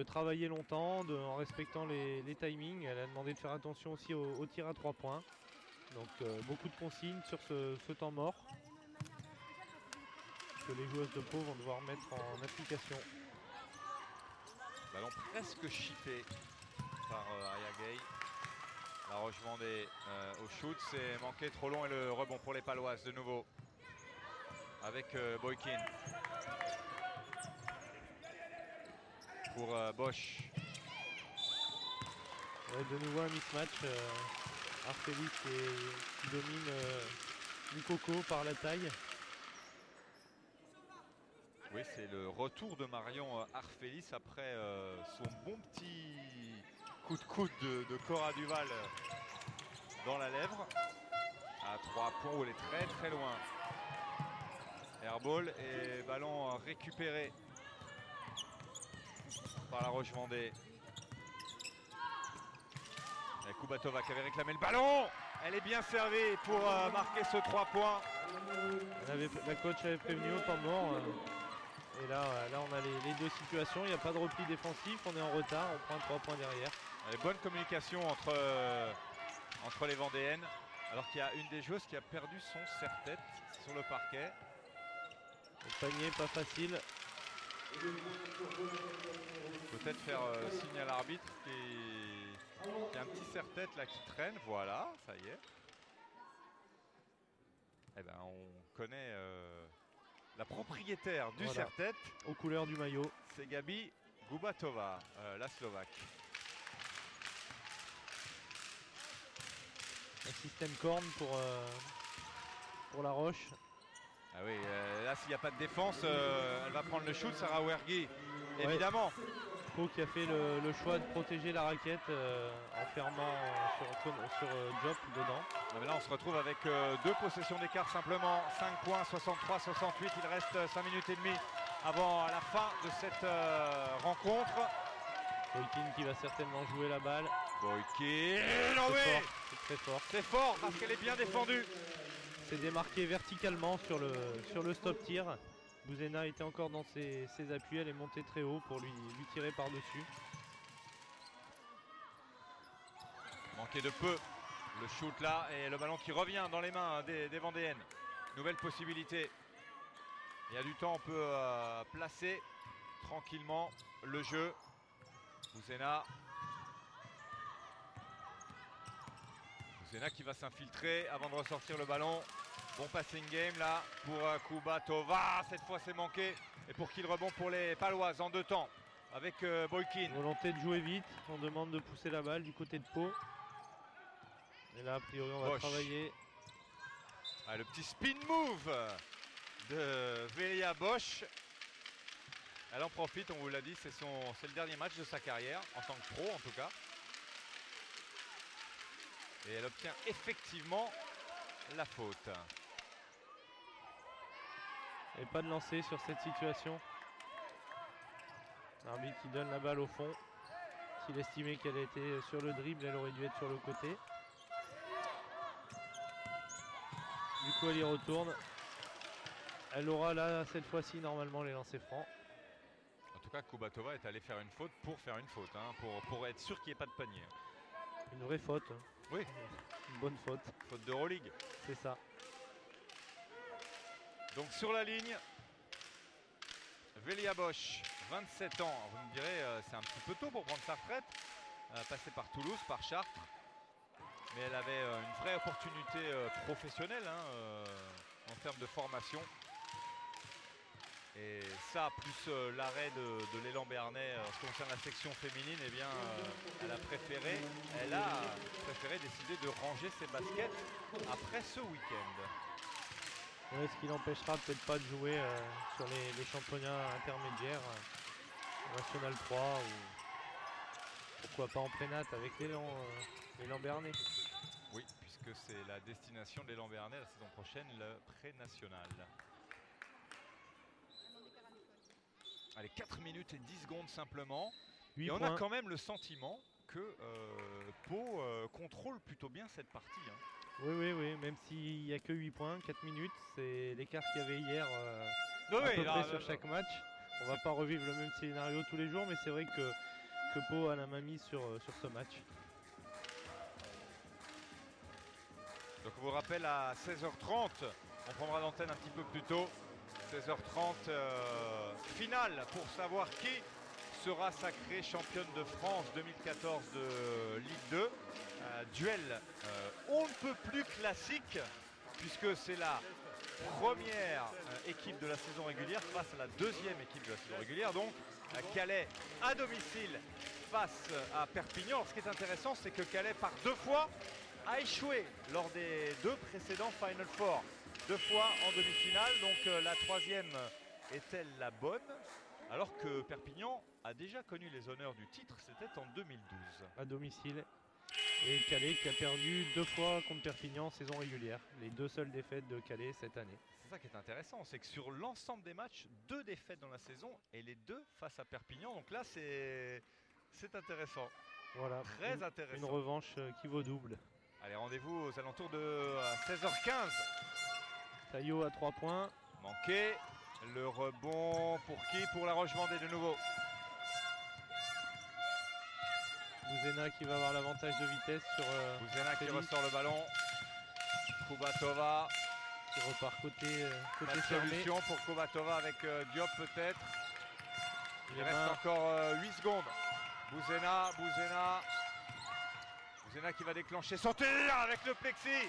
travailler longtemps, en respectant les timings. Elle a demandé de faire attention aussi au tir à 3 points. Donc beaucoup de consignes sur ce temps mort que les joueuses de Pau vont devoir mettre en application. Ballon presque chippé par Aya Gay. La Roche-Vendée au shoot, c'est manqué trop long et le rebond pour les Paloises de nouveau. Avec Boykin. Pour Bosch. Ouais, de nouveau un mismatch. Arfelis qui domine Moukoko par la taille. Oui, c'est le retour de Marion Arfelis après son bon petit coup de coude de Cora Duval dans la lèvre. À 3 points où elle est très très loin. Airball et ballon récupéré par la Roche-Vendée. Et Kubatova qui avait réclamé le ballon. Elle est bien servie pour marquer ce 3 points. La coach avait prévenu au temps mort. Et là on a les 2 situations. Il n'y a pas de repli défensif. On est en retard. On prend 3 points derrière. Bonne communication entre les Vendéennes. Alors qu'il y a une des joueuses qui a perdu son serre-tête sur le parquet. Le panier pas facile. Peut-être faire signe à l'arbitre qui a un petit serre-tête là qui traîne. Voilà, ça y est. Eh ben, on connaît la propriétaire du Voilà. serre-tête. Aux couleurs du maillot. C'est Gabi Gubatova, la Slovaque. Un système corne pour la Roche. Ah oui, là s'il n'y a pas de défense, elle va prendre le shoot, Sarah Wergy, évidemment. Pau qui a fait le choix de protéger la raquette en fermant sur Diop dedans. Ah, mais là on se retrouve avec 2 possessions d'écart simplement, 5 points, 63-68, il reste 5 minutes et demie avant la fin de cette rencontre. Boykin qui va certainement jouer la balle. Boykin, C'est oui, fort, c'est très fort. c'est fort parce qu'elle est bien défendue. C'est démarqué verticalement sur le stop tir. Bouzena était encore dans ses appuis, elle est montée très haut pour lui tirer par-dessus. Manqué de peu le shoot là et le ballon qui revient dans les mains des Vendéennes. Nouvelle possibilité. Il y a du temps, on peut placer tranquillement le jeu. Bouzena. Bouzena qui va s'infiltrer avant de ressortir le ballon. Bon passing game là pour Kubatova. Cette fois c'est manqué. Et pour qui le rebond pour les Paloises en 2 temps avec Boykin. Volonté de jouer vite, on demande de pousser la balle du côté de Pau. Et là a priori on va Bosch. travailler. Ah, le petit spin move de Velia Bosch. Elle en profite, on vous l'a dit, c'est le dernier match de sa carrière, en tant que pro en tout cas. Et elle obtient effectivement la faute. Et pas de lancer sur cette situation. L'arbitre qui donne la balle au fond. S'il estimait qu'elle était sur le dribble, elle aurait dû être sur le côté. Du coup elle y retourne. Elle aura là cette fois-ci normalement les lancers francs. En tout cas, Kubatova est allée faire une faute pour faire une faute, hein, pour être sûr qu'il n'y ait pas de panier. Une vraie faute. Oui, Une bonne faute, faute d'Euroleague. c'est ça. Donc sur la ligne, Velia Bosch, 27 ans. Alors, vous me direz, c'est un petit peu tôt pour prendre sa retraite. Passée par Toulouse, par Chartres. Mais elle avait une vraie opportunité professionnelle hein, en termes de formation. Et ça, plus l'arrêt de l'élan Bernay en ce qui concerne la section féminine, eh bien, elle a préféré décider de ranger ses baskets après ce week-end. Ouais, ce qui l'empêchera peut-être pas de jouer sur les championnats intermédiaires, National 3 ou pourquoi pas en prénat avec l'élan Bernay. Oui, puisque c'est la destination de l'élan Bernay la saison prochaine, le pré-national. Allez, 4 minutes et 10 secondes simplement. 8 Et on points. a quand même le sentiment que Pau contrôle plutôt bien cette partie. Hein. Oui, même s'il n'y a que 8 points, 4 minutes, c'est l'écart qu'il y avait hier Oui, à peu là, près sur chaque match. On va pas revivre le même scénario tous les jours, mais c'est vrai que Pau a la main mise sur ce match. Donc on vous rappelle à 16h30, on prendra l'antenne un petit peu plus tôt. 16h30, finale pour savoir qui sera sacrée championne de France 2014 de Ligue 2. Duel on ne peut plus classique puisque c'est la première équipe de la saison régulière face à la deuxième équipe de la saison régulière. Donc Calais à domicile face à Perpignan. Alors, ce qui est intéressant, c'est que Calais par 2 fois a échoué lors des 2 précédents Final Four. 2 fois en demi-finale, donc la troisième est-elle la bonne? Alors que Perpignan a déjà connu les honneurs du titre, c'était en 2012. À domicile. Et Calais qui a perdu 2 fois contre Perpignan en saison régulière. Les 2 seules défaites de Calais cette année. C'est ça qui est intéressant, c'est que sur l'ensemble des matchs, 2 défaites dans la saison et les 2 face à Perpignan. Donc là, c'est intéressant. Voilà. Très intéressant. Une revanche qui vaut double. Allez, rendez-vous aux alentours de 16h15. Taillot à 3 points. Manqué. Le rebond pour qui? Pour la Roche-Vendée de nouveau. Bouzena qui va avoir l'avantage de vitesse sur Bouzena qui Félix, ressort le ballon. Kubatova. qui repart côté Pas de fermé. solution pour Kubatova avec Diop peut-être. Il Les reste mains. encore 8 secondes. Bouzena qui va déclencher son tir avec le plexi.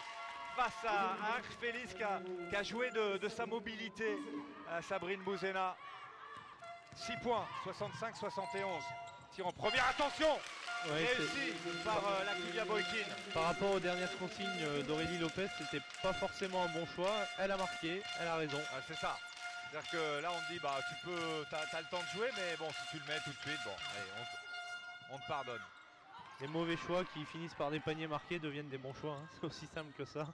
face à Archfelis qui a joué de sa mobilité, Sabrine Bouzena. 6 points, 65-71. Tir en première, attention, Ouais, réussi par la Kilia Boykin. par rapport aux dernières consignes d'Aurélie Lopez, c'était pas forcément un bon choix. Elle a marqué, elle a raison. Ah, c'est ça. C'est-à-dire que là on te dit bah t'as le temps de jouer, mais bon si tu le mets tout de suite, bon allez, on te pardonne. Les mauvais choix qui finissent par des paniers marqués deviennent des bons choix, hein. C'est aussi simple que ça. Bah,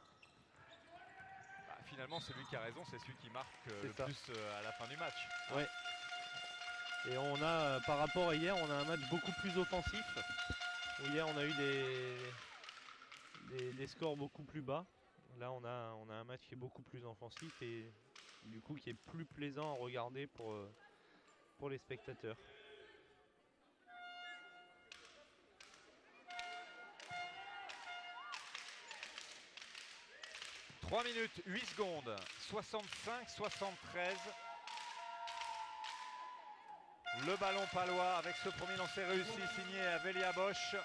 finalement celui qui a raison c'est celui qui marque C'est le ça. plus à la fin du match. Ouais. Et on a, par rapport à hier, on a un match beaucoup plus offensif. Où hier on a eu des scores beaucoup plus bas. Là on a un match qui est beaucoup plus offensif et du coup qui est plus plaisant à regarder pour les spectateurs. 3 minutes, 8 secondes, 65-73. Le ballon palois avec ce premier lancer réussi signé Avelia Bosch.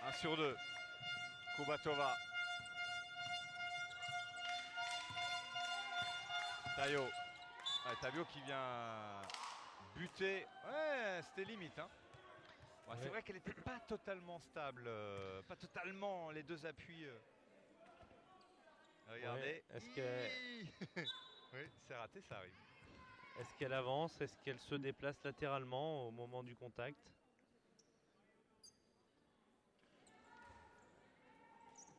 Un sur 2. Kubatova. Tayo. Ah, Tayo qui vient buter. Ouais, c'était limite. Hein. Ouais, c'est vrai qu'elle n'était pas totalement stable. Pas totalement les deux appuis. Regardez. Ouais, oui, c'est raté, ça arrive. Est-ce qu'elle avance? Est-ce qu'elle se déplace latéralement au moment du contact?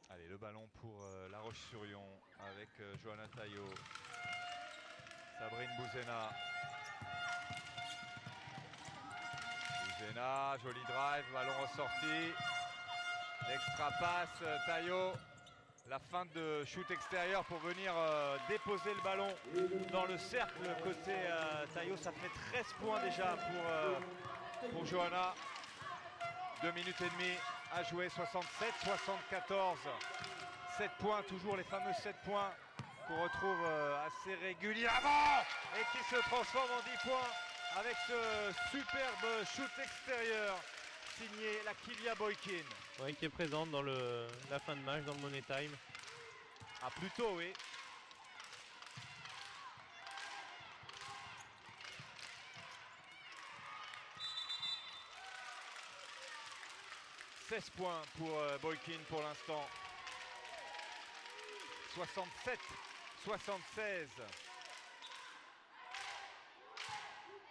Allez, le ballon pour La Roche-sur-Yon avec Johanna Tayo. Sabrine Bouzena. Bouzena, joli drive, ballon ressorti. L'extra passe, Tayo. La fin de shoot extérieur pour venir déposer le ballon dans le cercle côté Tayo. Ça fait 13 points déjà pour Johanna. 2 minutes et demie à jouer, 67-74. 7 points, toujours les fameux 7 points qu'on retrouve assez régulièrement et qui se transforment en 10 points avec ce superbe shoot extérieur signé la Kilia Boykin. Oui, qui est présente dans la fin de match, dans le Money Time. Ah, plutôt, oui. « 16 points pour Boykin pour l'instant. 67-76.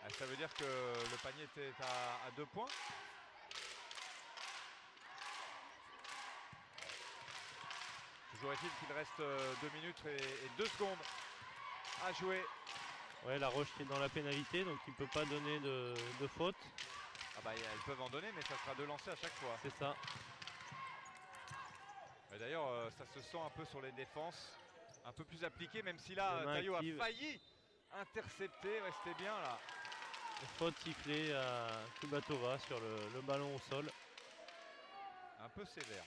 Ah, ça veut dire que le panier était à 2 points. Toujours est-il qu'il reste 2 minutes et 2 secondes à jouer. Ouais, La Roche qui est dans la pénalité, donc il ne peut pas donner de faute. Ah bah elles peuvent en donner, mais ça sera 2 lancers à chaque fois. C'est ça. D'ailleurs, ça se sent un peu sur les défenses, un peu plus appliqué, même si là, Tayo a failli intercepter. Ouais, c'était bien là. Faute sifflée à Kubatova sur le ballon au sol. Un peu sévère.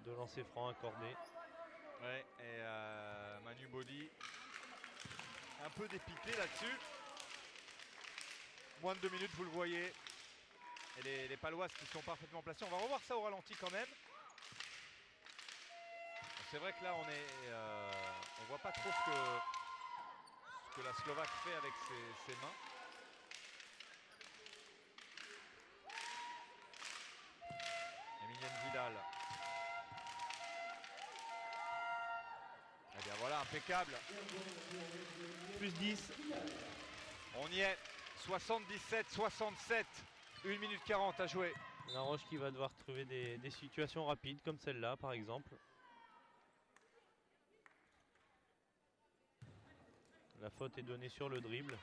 Deux lancers francs accordés. Ouais, et Manu Bodi un peu dépité là-dessus. Moins de 2 minutes, vous le voyez. Et les Paloises qui sont parfaitement placées. On va revoir ça au ralenti quand même. C'est vrai que là, on voit pas trop ce que la Slovaque fait avec ses mains. Emilienne Vidal. Eh bien voilà, impeccable. Plus 10. On y est. 77-67. 1 minute 40 à jouer. La Roche qui va devoir trouver des situations rapides comme celle-là par exemple. La faute est donnée sur le dribble.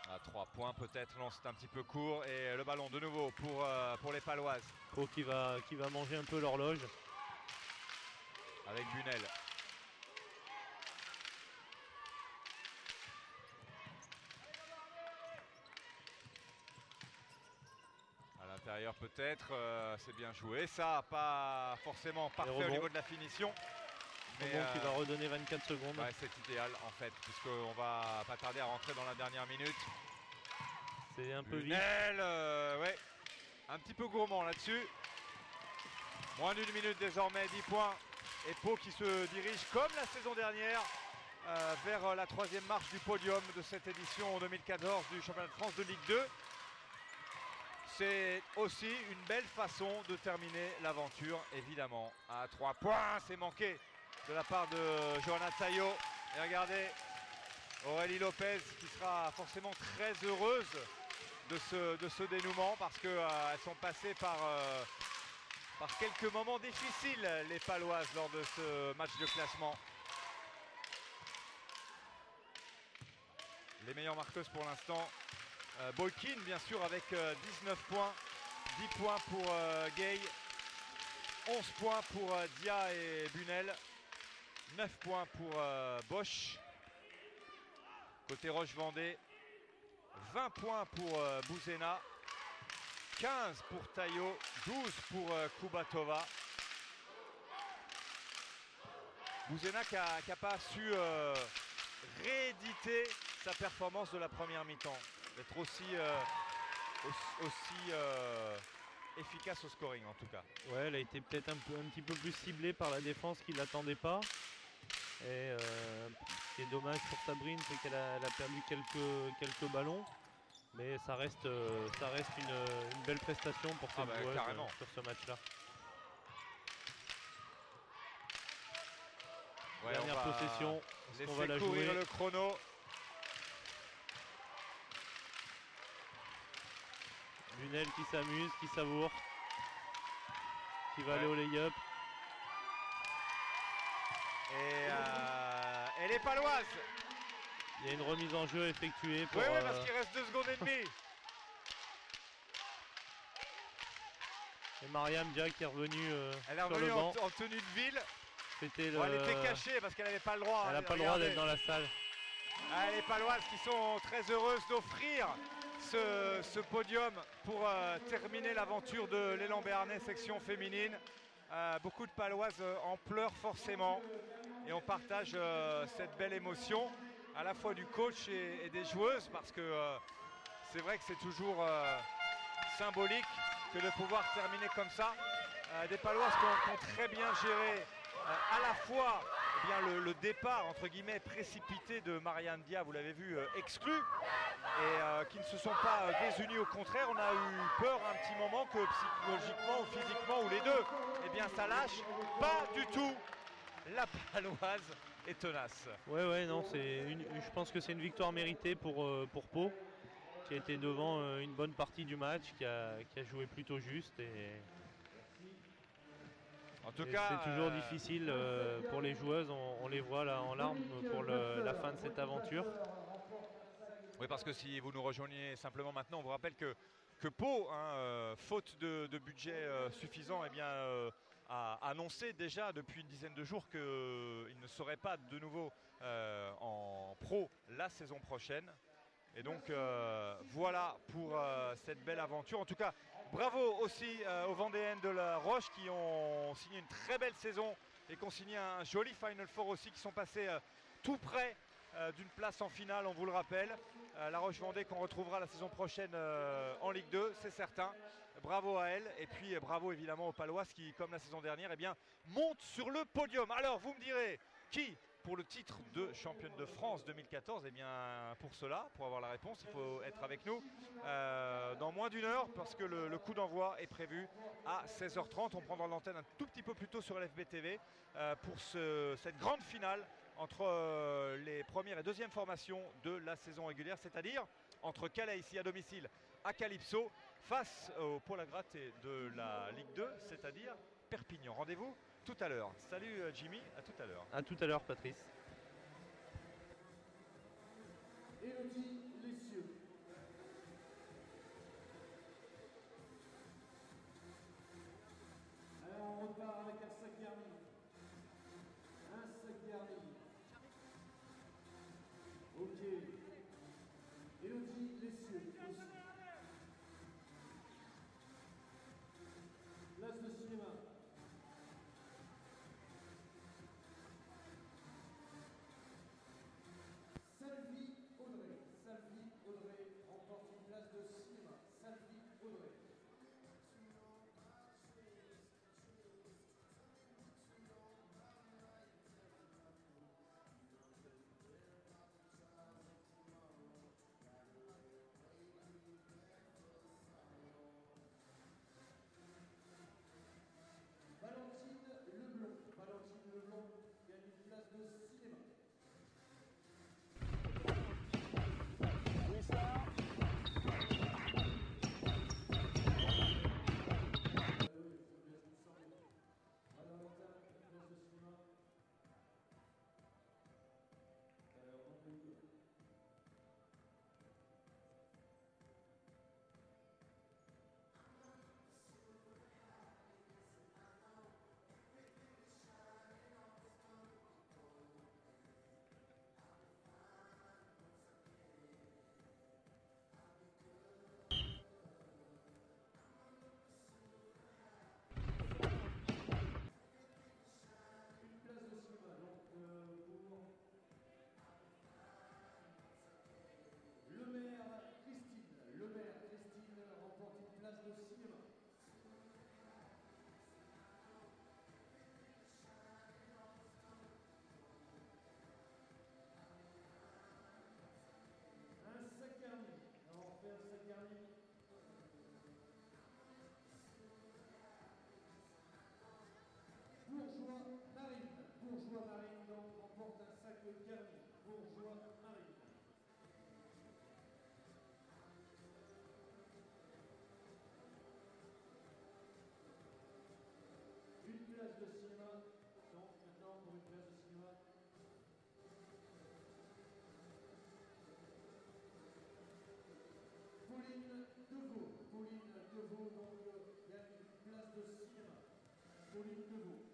À 3 points peut-être, non, c'est un petit peu court. Et le ballon de nouveau pour les Paloises. Pau qui va manger un peu l'horloge. Avec Bunel. L'intérieur peut-être, c'est bien joué. Ça, pas forcément parfait au niveau de la finition. Mais qui va redonner 24 secondes. Ouais, c'est idéal en fait, puisqu'on va pas tarder à rentrer dans la dernière minute. C'est un peu vite. Ouais, un petit peu gourmand là-dessus. Moins d'une minute désormais, 10 points. Et Pau qui se dirige comme la saison dernière vers la 3e marche du podium de cette édition 2014 du championnat de France de Ligue 2. C'est aussi une belle façon de terminer l'aventure, évidemment. À 3 points, c'est manqué de la part de Johanna Taillot. Et regardez, Aurélie Lopez qui sera forcément très heureuse de ce dénouement parce qu'elles sont passées par quelques moments difficiles, les Paloises, lors de ce match de classement. Les meilleures marqueuses pour l'instant, Boykin bien sûr avec 19 points, 10 points pour Gay, 11 points pour Dia et Bunel, 9 points pour Bosch. Côté Roche-Vendée, 20 points pour Bouzena, 15 pour Taillot, 12 pour Kubatova. Bouzena qui n'a pas su rééditer sa performance de la première mi-temps, d'être aussi efficace au scoring en tout cas. Ouais, elle a été peut-être un petit peu plus ciblée par la défense qui ne l'attendait pas. Et ce qui est dommage pour Sabrine, c'est qu'elle a perdu quelques ballons. Mais ça reste une belle prestation pour cette joueuse sur ce match-là. Ouais, dernière possession, on va la jouer. Le chrono. Bunel qui s'amuse, qui savoure, qui va aller au lay-up. Et les Paloises. Il y a une remise en jeu effectuée pour... Oui, parce qu'il reste 2 secondes et demie. Et Mariam Dia qui est revenue elle est revenue en tenue de ville. Elle était cachée parce qu'elle n'avait pas le droit. Elle n'a pas le droit d'être dans la salle. Les Paloises qui sont très heureuses d'offrir ce podium pour terminer l'aventure de l'élan béarnais section féminine. Beaucoup de Paloises en pleurent forcément. Et on partage cette belle émotion à la fois du coach et des joueuses parce que c'est vrai que c'est toujours symbolique que de pouvoir terminer comme ça. Des Paloises qui ont très bien géré à la fois le départ entre guillemets précipité de Marianne Dia, vous l'avez vu, exclu, et qui ne se sont pas désunies. Au contraire, on a eu peur un petit moment que psychologiquement ou physiquement ou les deux, eh bien ça lâche. Pas du tout. La Paloise est tenace. Ouais, non, je pense que c'est une victoire méritée pour Pau, qui a été devant une bonne partie du match, qui a joué plutôt juste. En tout cas, c'est toujours difficile pour les joueuses, on les voit là en larmes pour la fin de cette aventure. Oui, parce que si vous nous rejoignez simplement maintenant, on vous rappelle que Pau, faute de budget suffisant, eh bien, a annoncé déjà depuis une dizaine de jours qu'il ne serait pas de nouveau en pro la saison prochaine. Et donc voilà pour cette belle aventure. En tout cas, bravo aussi aux Vendéennes de la Roche qui ont signé une très belle saison et qui ont signé un joli Final Four aussi, qui sont passés tout près d'une place en finale, on vous le rappelle. La Roche-Vendée qu'on retrouvera la saison prochaine en Ligue 2, c'est certain. Bravo à elle, et puis bravo évidemment aux Paloises qui, comme la saison dernière, eh bien, montent sur le podium. Alors vous me direz, qui pour le titre de championne de France 2014, eh bien pour cela, pour avoir la réponse, il faut être avec nous dans moins d'une heure parce que le coup d'envoi est prévu à 16h30. On prendra l'antenne un tout petit peu plus tôt sur LFB-TV pour cette grande finale entre les premières et deuxièmes formations de la saison régulière, c'est-à-dire entre Calais ici à domicile à Calypso face au Pôle à gratter de la Ligue 2, c'est-à-dire Perpignan. Rendez-vous tout à l'heure. Salut Jimmy, à tout à l'heure. À tout à l'heure Patrice. Élodie Lessieux. Alors on repart avec un sac garni. Un sac garni. Ok. Élodie Lessieux. Audrey. Valentine Leblond. Valentine Leblond gagne une place de cinéma. Bourgeois Marine donc remporte un sac garni. Bourgeois Marine. Une place de cinéma. Donc maintenant pour une place de cinéma. Pauline Deveau. Pauline Deveau donc gagne une place de cinéma. Pauline Deveau.